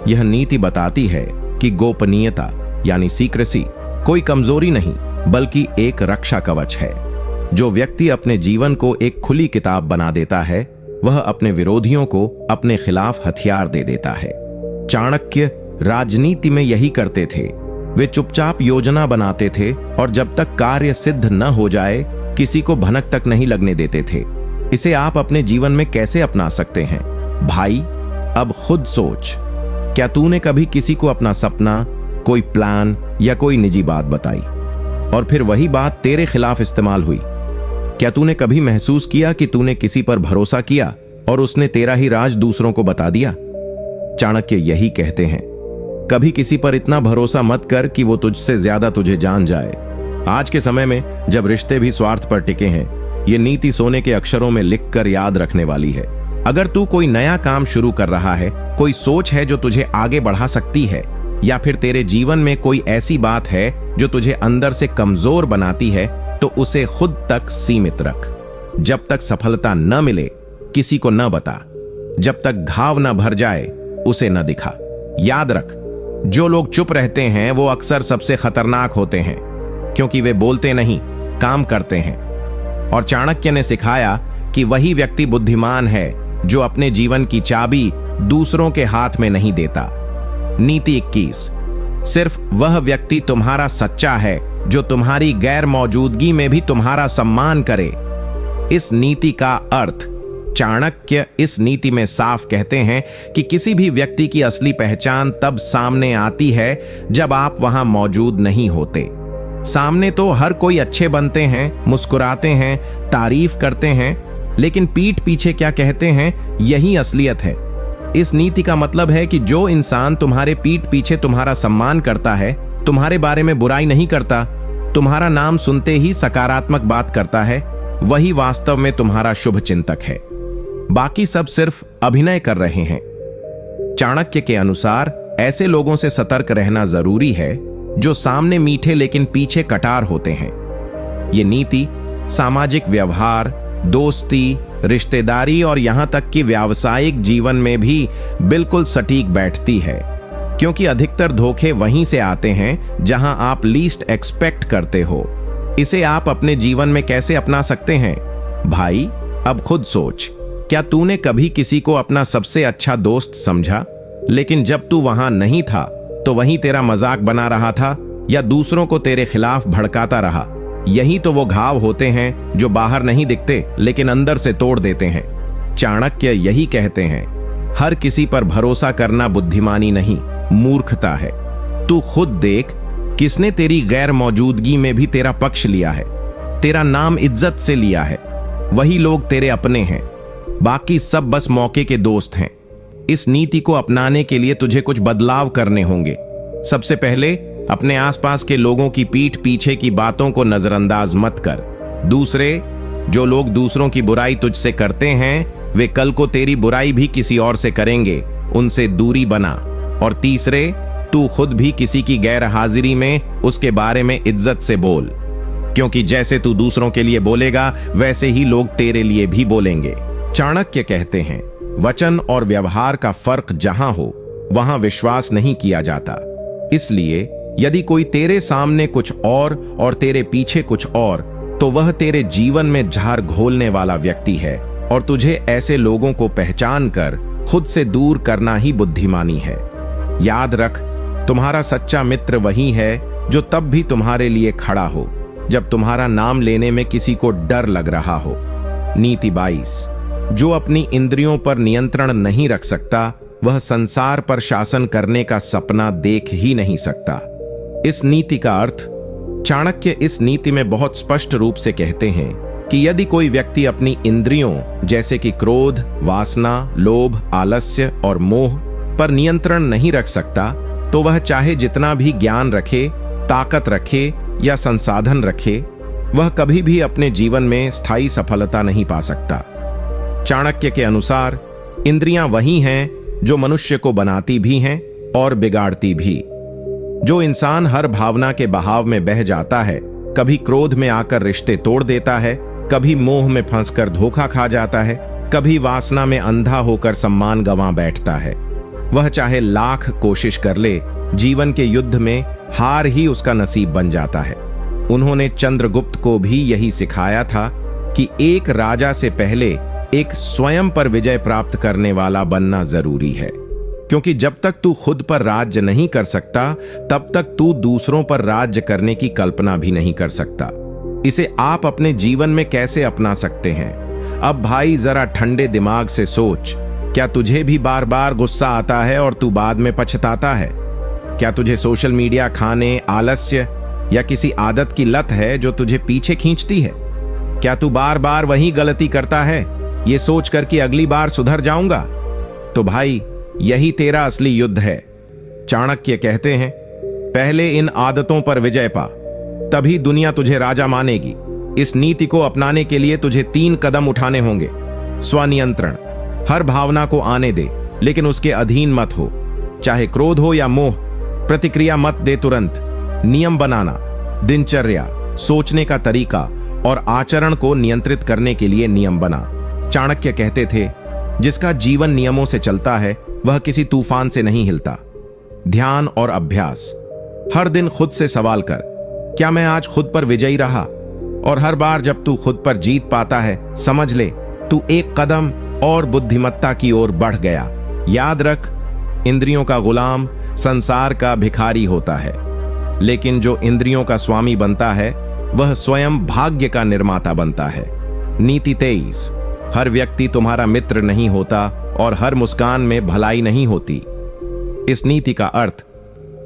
यह नीति बताती है कि गोपनीयता यानी सीक्रेसी कोई कमजोरी नहीं, बल्कि एक रक्षा कवच है। जो व्यक्ति अपने जीवन को एक खुली किताब बना देता है, वह अपने विरोधियों को अपने खिलाफ हथियार दे देता है। चाणक्य राजनीति में यही करते थे। वे चुपचाप योजना बनाते थे और जब तक कार्य सिद्ध न हो जाए, किसी को भनक तक नहीं लगने देते थे। इसे आप अपने जीवन में कैसे अपना सकते हैं? भाई, अब खुद सोच, क्या तूने कभी किसी को अपना सपना, कोई प्लान या कोई निजी बात बताई और फिर वही बात तेरे खिलाफ इस्तेमाल हुई? क्या तूने कभी महसूस किया कि तूने किसी पर भरोसा किया और उसने तेरा ही राज दूसरों को बता दिया? चाणक्य यही कहते हैं, कभी किसी पर इतना भरोसा मत कर कि वो तुझसे ज्यादा तुझे जान जाए। आज के समय में जब रिश्ते भी स्वार्थ पर टिके हैं, ये नीति सोने के अक्षरों में लिखकर याद रखने वाली है। अगर तू कोई नया काम शुरू कर रहा है, कोई सोच है जो तुझे आगे बढ़ा सकती है, या फिर तेरे जीवन में कोई ऐसी बात है जो तुझे अंदर से कमजोर बनाती है, तो उसे खुद तक सीमित रख। जब तक सफलता न मिले, किसी को न बता। जब तक घाव न भर जाए, उसे न दिखा। याद रख, जो लोग चुप रहते हैं वो अक्सर सबसे खतरनाक होते हैं, क्योंकि वे बोलते नहीं, काम करते हैं। और चाणक्य ने सिखाया कि वही व्यक्ति बुद्धिमान है जो अपने जीवन की चाबी दूसरों के हाथ में नहीं देता। नीति 21, सिर्फ वह व्यक्ति तुम्हारा सच्चा है जो तुम्हारी गैर मौजूदगी में भी तुम्हारा सम्मान करे। इस नीति का अर्थ चाणक्य इस नीति में साफ कहते हैं कि किसी भी व्यक्ति की असली पहचान तब सामने आती है जब आप वहां मौजूद नहीं होते। सामने तो हर कोई अच्छे बनते हैं, मुस्कुराते हैं, तारीफ करते हैं, लेकिन पीठ पीछे क्या कहते हैं, यही असलियत है। इस नीति का मतलब है कि जो इंसान तुम्हारे पीठ पीछे तुम्हारा सम्मान करता है, तुम्हारे बारे में बुराई नहीं करता, तुम्हारा नाम सुनते ही सकारात्मक बात करता है, वही वास्तव में तुम्हारा शुभ चिंतक है। बाकी सब सिर्फ अभिनय कर रहे हैं। चाणक्य के अनुसार ऐसे लोगों से सतर्क रहना जरूरी है जो सामने मीठे लेकिन पीछे कटार होते हैं। ये नीति सामाजिक व्यवहार, दोस्ती, रिश्तेदारी और यहां तक कि व्यावसायिक जीवन में भी बिल्कुल सटीक बैठती है, क्योंकि अधिकतर धोखे वहीं से आते हैं जहां आप लीस्ट एक्सपेक्ट करते हो। इसे आप अपने जीवन में कैसे अपना सकते हैं? भाई, अब खुद सोच, क्या तूने कभी किसी को अपना सबसे अच्छा दोस्त समझा, लेकिन जब तू वहां नहीं था तो वहीं तेरा मजाक बना रहा था या दूसरों को तेरे खिलाफ भड़काता रहा? यही तो वो घाव होते हैं जो बाहर नहीं दिखते लेकिन अंदर से तोड़ देते हैं। चाणक्य यही कहते हैं, हर किसी पर भरोसा करना बुद्धिमानी नहीं, मूर्खता है। तू खुद देख, किसने तेरी गैर मौजूदगी में भी तेरा पक्ष लिया है, तेरा नाम इज्जत से लिया है? वही लोग तेरे अपने हैं, बाकी सब बस मौके के दोस्त हैं। इस नीति को अपनाने के लिए तुझे कुछ बदलाव करने होंगे। सबसे पहले अपने आसपास के लोगों की पीठ पीछे की बातों को नजरअंदाज मत कर। दूसरे, जो लोग दूसरों की बुराई तुझसे करते हैं वे कल को तेरी बुराई भी किसी और से करेंगे, उनसे दूरी बना। और तीसरे, तू खुद भी किसी की गैर हाजिरी में उसके बारे में इज्जत से बोल, क्योंकि जैसे तू दूसरों के लिए बोलेगा वैसे ही लोग तेरे लिए भी बोलेंगे। चाणक्य कहते हैं, वचन और व्यवहार का फर्क जहां हो वहां विश्वास नहीं किया जाता। इसलिए यदि कोई तेरे सामने कुछ और तेरे पीछे कुछ और, तो वह तेरे जीवन में झार घोलने वाला व्यक्ति है और तुझे ऐसे लोगों को पहचान कर खुद से दूर करना ही बुद्धिमानी है। याद रख, तुम्हारा सच्चा मित्र वही है जो तब भी तुम्हारे लिए खड़ा हो जब तुम्हारा नाम लेने में किसी को डर लग रहा हो। नीति 22, जो अपनी इंद्रियों पर नियंत्रण नहीं रख सकता वह संसार पर शासन करने का सपना देख ही नहीं सकता। इस नीति का अर्थ चाणक्य इस नीति में बहुत स्पष्ट रूप से कहते हैं कि यदि कोई व्यक्ति अपनी इंद्रियों जैसे कि क्रोध, वासना, लोभ, आलस्य और मोह पर नियंत्रण नहीं रख सकता तो वह चाहे जितना भी ज्ञान रखे, ताकत रखे या संसाधन रखे, वह कभी भी अपने जीवन में स्थायी सफलता नहीं पा सकता। चाणक्य के अनुसार इंद्रियां वही हैं जो मनुष्य को बनाती भी हैं और बिगाड़ती भी। जो इंसान हर भावना के बहाव में बह जाता है, कभी क्रोध में आकर रिश्ते तोड़ देता है, कभी मोह में फंसकर धोखा खा जाता है, कभी वासना में अंधा होकर सम्मान गंवा बैठता है, वह चाहे लाख कोशिश कर ले, जीवन के युद्ध में हार ही उसका नसीब बन जाता है। उन्होंने चंद्रगुप्त को भी यही सिखाया था कि एक राजा से पहले एक स्वयं पर विजय प्राप्त करने वाला बनना जरूरी है, क्योंकि जब तक तू खुद पर राज्य नहीं कर सकता तब तक तू दूसरों पर राज्य करने की कल्पना भी नहीं कर सकता। इसे आप अपने जीवन में कैसे अपना सकते हैं? अब भाई जरा ठंडे दिमाग से सोच, क्या तुझे भी बार बार गुस्सा आता है और तू बाद में पछताता है? क्या तुझे सोशल मीडिया, खाने, आलस्य या किसी आदत की लत है जो तुझे पीछे खींचती है? क्या तू बार बार वही गलती करता है ये सोचकर कि अगली बार सुधर जाऊंगा? तो भाई यही तेरा असली युद्ध है। चाणक्य कहते हैं, पहले इन आदतों पर विजय पा, तभी दुनिया तुझे राजा मानेगी। इस नीति को अपनाने के लिए तुझे 3 कदम उठाने होंगे। स्वनियंत्रण, हर भावना को आने दे लेकिन उसके अधीन मत हो। चाहे क्रोध हो या मोह, प्रतिक्रिया मत दे तुरंत। नियम बनाना, दिनचर्या, सोचने का तरीका और आचरण को नियंत्रित करने के लिए नियम बना। चाणक्य कहते थे, जिसका जीवन नियमों से चलता है वह किसी तूफान से नहीं हिलता। ध्यान और अभ्यास, हर दिन खुद से सवाल कर, क्या मैं आज खुद पर विजयी रहा? और हर बार जब तू खुद पर जीत पाता है, समझ ले तू एक कदम और बुद्धिमत्ता की ओर बढ़ गया। याद रख, इंद्रियों का गुलाम संसार का भिखारी होता है, लेकिन जो इंद्रियों का स्वामी बनता है वह स्वयं भाग्य का निर्माता बनता है। नीति 23, हर व्यक्ति तुम्हारा मित्र नहीं होता और हर मुस्कान में भलाई नहीं होती। इस नीति का अर्थ,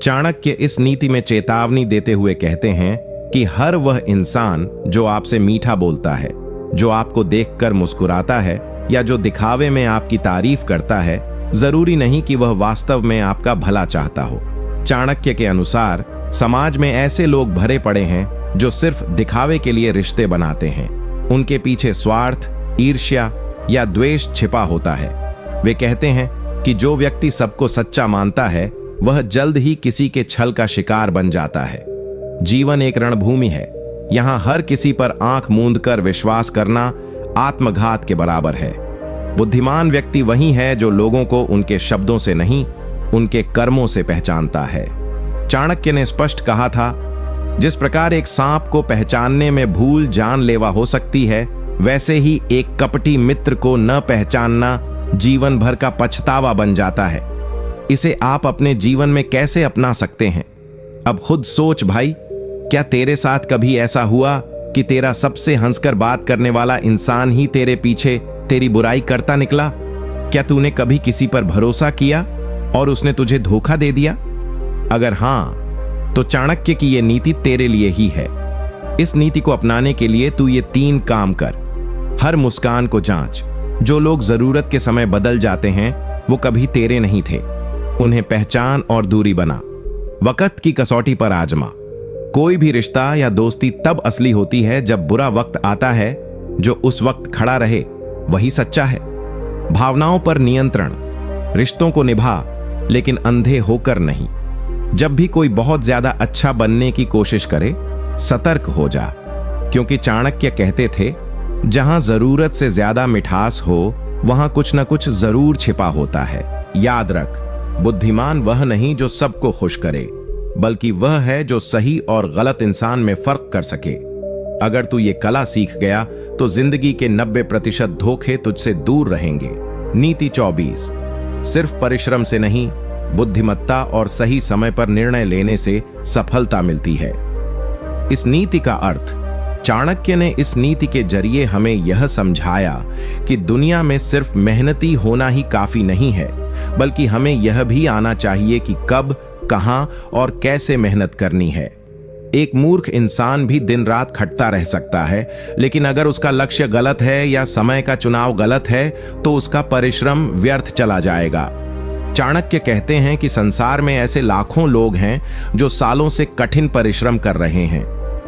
चाणक्य इस नीति में चेतावनी देते हुए कहते हैं कि हर वह इंसान जो आपसे मीठा बोलता है, जो आपको देखकर मुस्कुराता है या जो दिखावे में आपकी तारीफ करता है, जरूरी नहीं कि वह वास्तव में आपका भला चाहता हो। चाणक्य के अनुसार समाज में ऐसे लोग भरे पड़े हैं जो सिर्फ दिखावे के लिए रिश्ते बनाते हैं। उनके पीछे स्वार्थ, ईर्ष्या या द्वेष छिपा होता है। वे कहते हैं कि जो व्यक्ति सबको सच्चा मानता है वह जल्द ही किसी के छल का शिकार बन जाता है। जीवन एक रणभूमि है, यहां हर किसी पर आंख मूंद कर विश्वास करना आत्मघात के बराबर है। बुद्धिमान व्यक्ति वही है जो लोगों को उनके शब्दों से नहीं, उनके कर्मों से पहचानता है। चाणक्य ने स्पष्ट कहा था, जिस प्रकार एक सांप को पहचानने में भूल जानलेवा हो सकती है, वैसे ही एक कपटी मित्र को न पहचानना जीवन भर का पछतावा बन जाता है। इसे आप अपने जीवन में कैसे अपना सकते हैं? अब खुद सोच भाई, क्या तेरे साथ कभी ऐसा हुआ कि तेरा सबसे हंसकर बात करने वाला इंसान ही तेरे पीछे तेरी बुराई करता निकला? क्या तूने कभी किसी पर भरोसा किया और उसने तुझे धोखा दे दिया? अगर हां, तो चाणक्य की यह नीति तेरे लिए ही है। इस नीति को अपनाने के लिए तू ये 3 काम कर। हर मुस्कान को जांच। जो लोग जरूरत के समय बदल जाते हैं वो कभी तेरे नहीं थे। उन्हें पहचान और दूरी बना। वक्त की कसौटी पर आजमा। कोई भी रिश्ता या दोस्ती तब असली होती है जब बुरा वक्त आता है। जो उस वक्त खड़ा रहे वही सच्चा है। भावनाओं पर नियंत्रण। रिश्तों को निभा, लेकिन अंधे होकर नहीं। जब भी कोई बहुत ज्यादा अच्छा बनने की कोशिश करे, सतर्क हो जा, क्योंकि चाणक्य कहते थे, जहां जरूरत से ज्यादा मिठास हो वहां कुछ न कुछ जरूर छिपा होता है। याद रख, बुद्धिमान वह नहीं जो सबको खुश करे, बल्कि वह है जो सही और गलत इंसान में फर्क कर सके। अगर तू ये कला सीख गया तो जिंदगी के 90% धोखे तुझसे दूर रहेंगे। नीति 24। सिर्फ परिश्रम से नहीं, बुद्धिमत्ता और सही समय पर निर्णय लेने से सफलता मिलती है। इस नीति का अर्थ, चाणक्य ने इस नीति के जरिए हमें यह समझाया कि दुनिया में सिर्फ मेहनती होना ही काफी नहीं है, बल्कि हमें यह भी आना चाहिए कि कब, कहां और कैसे मेहनत करनी है। एक मूर्ख इंसान भी दिन रात खटता रह सकता है, लेकिन अगर उसका लक्ष्य गलत है या समय का चुनाव गलत है तो उसका परिश्रम व्यर्थ चला जाएगा। चाणक्य कहते हैं कि संसार में ऐसे लाखों लोग हैं जो सालों से कठिन परिश्रम कर रहे हैं,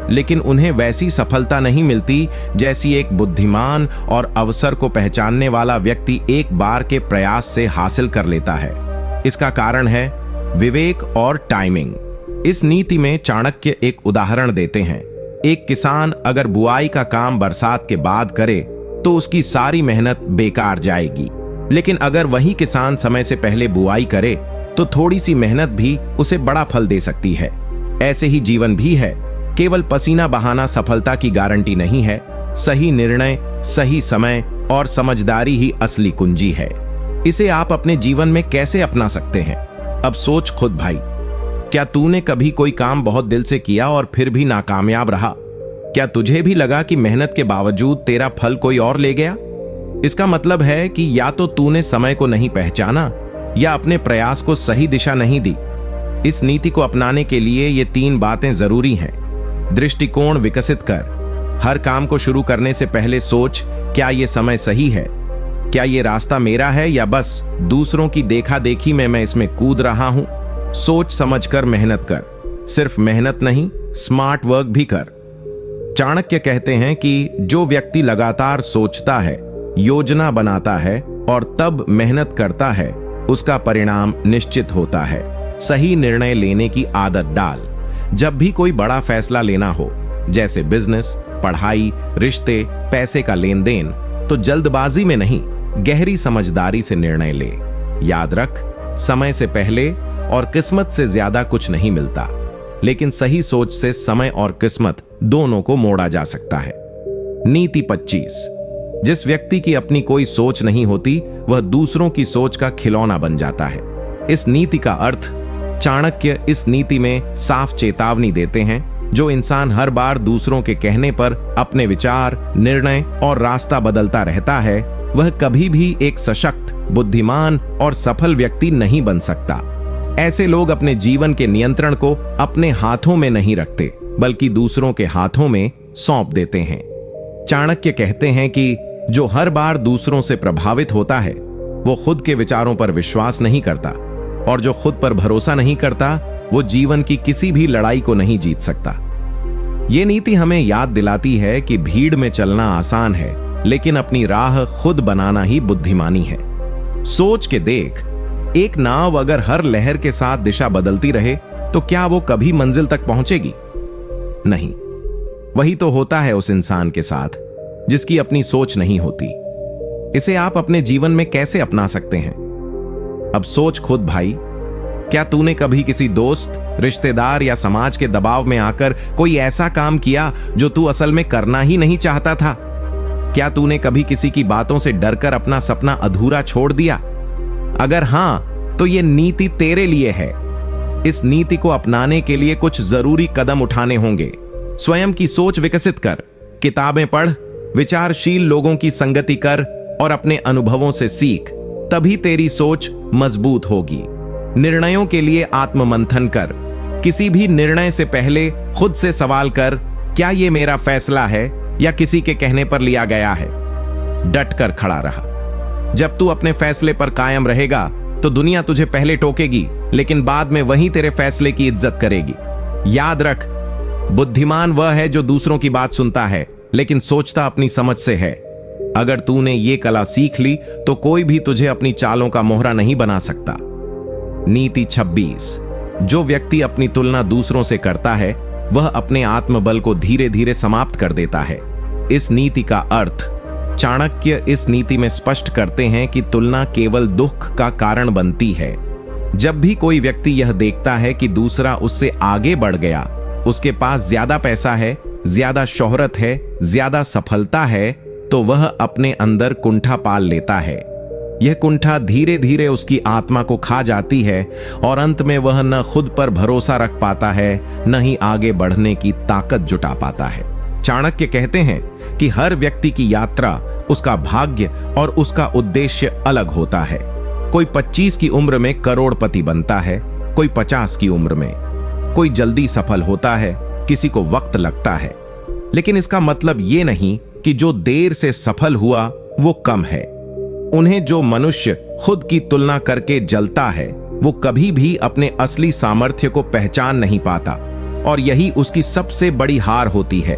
लेकिन उन्हें वैसी सफलता नहीं मिलती जैसी एक बुद्धिमान और अवसर को पहचानने वाला व्यक्ति एक बार के प्रयास से हासिल कर लेता है। इसका कारण है विवेक और टाइमिंग। इस नीति में चाणक्य एक उदाहरण देते हैं। एक किसान अगर बुआई का काम बरसात के बाद करे तो उसकी सारी मेहनत बेकार जाएगी, लेकिन अगर वही किसान समय से पहले बुआई करे तो थोड़ी सी मेहनत भी उसे बड़ा फल दे सकती है। ऐसे ही जीवन भी है। केवल पसीना बहाना सफलता की गारंटी नहीं है। सही निर्णय, सही समय और समझदारी ही असली कुंजी है। इसे आप अपने जीवन में कैसे अपना सकते हैं? अब सोच खुद भाई, क्या तूने कभी कोई काम बहुत दिल से किया और फिर भी नाकामयाब रहा? क्या तुझे भी लगा कि मेहनत के बावजूद तेरा फल कोई और ले गया? इसका मतलब है कि या तो तूने समय को नहीं पहचाना या अपने प्रयास को सही दिशा नहीं दी। इस नीति को अपनाने के लिए ये 3 बातें जरूरी हैं। दृष्टिकोण विकसित कर। हर काम को शुरू करने से पहले सोच, क्या यह समय सही है? क्या यह रास्ता मेरा है या बस दूसरों की देखा देखी में मैं इसमें कूद रहा हूं? सोच समझकर मेहनत कर। सिर्फ मेहनत नहीं, स्मार्ट वर्क भी कर। चाणक्य कहते हैं कि जो व्यक्ति लगातार सोचता है, योजना बनाता है और तब मेहनत करता है, उसका परिणाम निश्चित होता है। सही निर्णय लेने की आदत डाल। जब भी कोई बड़ा फैसला लेना हो, जैसे बिजनेस, पढ़ाई, रिश्ते, पैसे का लेन देन, तो जल्दबाजी में नहीं, गहरी समझदारी से निर्णय ले। याद रख, समय से पहले और किस्मत से ज्यादा कुछ नहीं मिलता, लेकिन सही सोच से समय और किस्मत दोनों को मोड़ा जा सकता है। नीति 25। जिस व्यक्ति की अपनी कोई सोच नहीं होती, वह दूसरों की सोच का खिलौना बन जाता है। इस नीति का अर्थ, चाणक्य इस नीति में साफ चेतावनी देते हैं, जो इंसान हर बार दूसरों के कहने पर अपने विचार, निर्णय और रास्ता बदलता रहता है, वह कभी भी एक सशक्त, बुद्धिमान और सफल व्यक्ति नहीं बन सकता। ऐसे लोग अपने जीवन के नियंत्रण को अपने हाथों में नहीं रखते, बल्कि दूसरों के हाथों में सौंप देते हैं। चाणक्य कहते हैं कि जो हर बार दूसरों से प्रभावित होता है, वो खुद के विचारों पर विश्वास नहीं करता, और जो खुद पर भरोसा नहीं करता, वो जीवन की किसी भी लड़ाई को नहीं जीत सकता। ये नीति हमें याद दिलाती है कि भीड़ में चलना आसान है, लेकिन अपनी राह खुद बनाना ही बुद्धिमानी है। सोच के देख, एक नाव अगर हर लहर के साथ दिशा बदलती रहे तो क्या वो कभी मंजिल तक पहुंचेगी? नहीं। वही तो होता है उस इंसान के साथ जिसकी अपनी सोच नहीं होती। इसे आप अपने जीवन में कैसे अपना सकते हैं? अब सोच खुद भाई, क्या तूने कभी किसी दोस्त, रिश्तेदार या समाज के दबाव में आकर कोई ऐसा काम किया जो तू असल में करना ही नहीं चाहता था? क्या तूने कभी किसी की बातों से डरकर अपना सपना अधूरा छोड़ दिया? अगर हां, तो यह नीति तेरे लिए है। इस नीति को अपनाने के लिए कुछ जरूरी कदम उठाने होंगे। स्वयं की सोच विकसित कर, किताबें पढ़, विचारशील लोगों की संगति कर और अपने अनुभवों से सीख। तभी तेरी सोच मजबूत होगी। निर्णयों के लिए आत्ममंथन कर। किसी भी निर्णय से पहले खुद से सवाल कर, क्या यह मेरा फैसला है या किसी के कहने पर लिया गया है? डट कर खड़ा रहा। जब तू अपने फैसले पर कायम रहेगा तो दुनिया तुझे पहले टोकेगी, लेकिन बाद में वही तेरे फैसले की इज्जत करेगी। याद रख, बुद्धिमान वह है जो दूसरों की बात सुनता है लेकिन सोचता अपनी समझ से है। अगर तूने ये कला सीख ली तो कोई भी तुझे अपनी चालों का मोहरा नहीं बना सकता। नीति 26। जो व्यक्ति अपनी तुलना दूसरों से करता है वह अपने आत्मबल को धीरे धीरे समाप्त कर देता है। इस नीति का अर्थ चाणक्य इस नीति में स्पष्ट करते हैं कि तुलना केवल दुख का कारण बनती है। जब भी कोई व्यक्ति यह देखता है कि दूसरा उससे आगे बढ़ गया, उसके पास ज्यादा पैसा है, ज्यादा शोहरत है, ज्यादा सफलता है, तो वह अपने अंदर कुंठा पाल लेता है। यह कुंठा धीरे धीरे उसकी आत्मा को खा जाती है और अंत में वह न खुद पर भरोसा रख पाता है, न ही आगे बढ़ने की ताकत जुटा पाता है। चाणक्य कहते हैं कि हर व्यक्ति की यात्रा, उसका भाग्य और उसका उद्देश्य अलग होता है। कोई 25 की उम्र में करोड़पति बनता है, कोई 50 की उम्र में। कोई जल्दी सफल होता है, किसी को वक्त लगता है। लेकिन इसका मतलब ये नहीं कि जो देर से सफल हुआ वो कम है। उन्हें जो मनुष्य खुद की तुलना करके जलता है वो कभी भी अपने असली सामर्थ्य को पहचान नहीं पाता, और यही उसकी सबसे बड़ी हार होती है।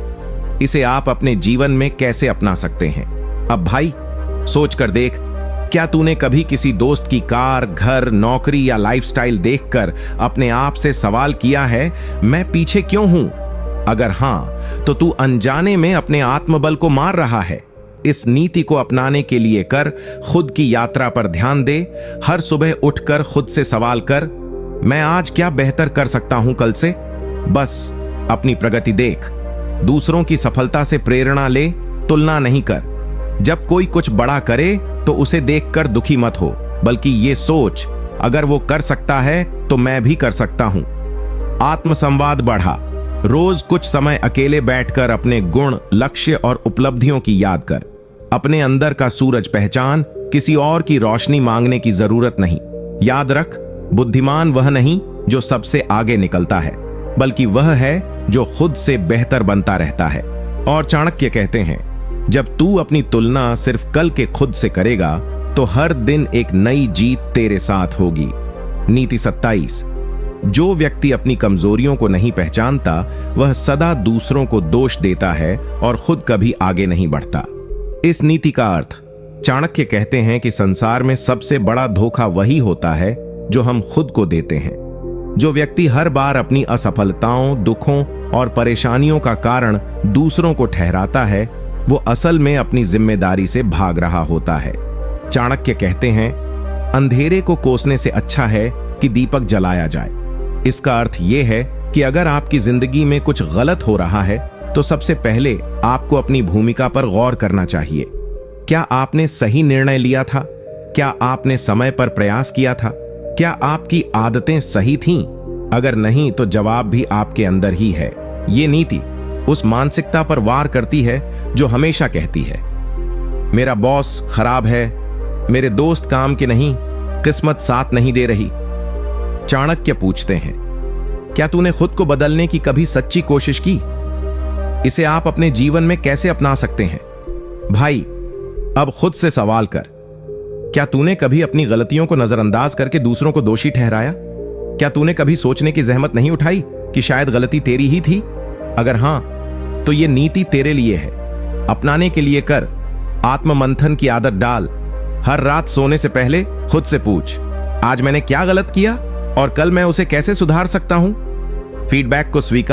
इसे आप अपने जीवन में कैसे अपना सकते हैं? अब भाई, सोच कर देख, क्या तूने कभी किसी दोस्त की कार, घर, नौकरी या लाइफस्टाइल देखकर अपने आप से सवाल किया है, मैं पीछे क्यों हूं? अगर हां, तो तू अनजाने में अपने आत्मबल को मार रहा है। इस नीति को अपनाने के लिए कर, खुद की यात्रा पर ध्यान दे। हर सुबह उठकर खुद से सवाल कर, मैं आज क्या बेहतर कर सकता हूं कल से? बस अपनी प्रगति देख। दूसरों की सफलता से प्रेरणा ले, तुलना नहीं कर। जब कोई कुछ बड़ा करे तो उसे देखकर दुखी मत हो, बल्कि ये सोच, अगर वो कर सकता है तो मैं भी कर सकता हूं। आत्मसंवाद बढ़ा। रोज कुछ समय अकेले बैठकर अपने गुण, लक्ष्य और उपलब्धियों की याद कर। अपने अंदर का सूरज पहचान। किसी और की रोशनी मांगने की जरूरत नहीं। याद रख, बुद्धिमान वह नहीं जो सबसे आगे निकलता है, बल्कि वह है जो खुद से बेहतर बनता रहता है। और चाणक्य कहते हैं, जब तू अपनी तुलना सिर्फ कल के खुद से करेगा तो हर दिन एक नई जीत तेरे साथ होगी। नीति 27। जो व्यक्ति अपनी कमजोरियों को नहीं पहचानता वह सदा दूसरों को दोष देता है और खुद कभी आगे नहीं बढ़ता। इस नीति का अर्थ, चाणक्य कहते हैं कि संसार में सबसे बड़ा धोखा वही होता है जो हम खुद को देते हैं। जो व्यक्ति हर बार अपनी असफलताओं, दुखों और परेशानियों का कारण दूसरों को ठहराता है, वो असल में अपनी जिम्मेदारी से भाग रहा होता है। चाणक्य कहते हैं, अंधेरे को कोसने से अच्छा है कि दीपक जलाया जाए। इसका अर्थ यह है कि अगर आपकी जिंदगी में कुछ गलत हो रहा है तो सबसे पहले आपको अपनी भूमिका पर गौर करना चाहिए। क्या आपने सही निर्णय लिया था? क्या आपने समय पर प्रयास किया था? क्या आपकी आदतें सही थीं? अगर नहीं तो जवाब भी आपके अंदर ही है। ये नीति उस मानसिकता पर वार करती है जो हमेशा कहती है, मेरा बॉस खराब है, मेरे दोस्त काम के नहीं, किस्मत साथ नहीं दे रही। चाणक्य पूछते हैं, क्या तूने खुद को बदलने की कभी सच्ची कोशिश की? इसे आप अपने जीवन में कैसे अपना सकते हैं? भाई, अब खुद से सवाल कर, क्या तूने कभी अपनी गलतियों को नजरअंदाज करके दूसरों को दोषी ठहराया? क्या तूने कभी सोचने की जहमत नहीं उठाई कि शायद गलती तेरी ही थी? अगर हां, तो यह नीति तेरे लिए है। अपनाने के लिए कर। आत्ममंथन की आदत डाल। हर रात सोने से पहले खुद से पूछ, आज मैंने क्या गलत किया और कल मैं उसे कैसे सुधार सकता हूं? फीडबैक को स्वीकार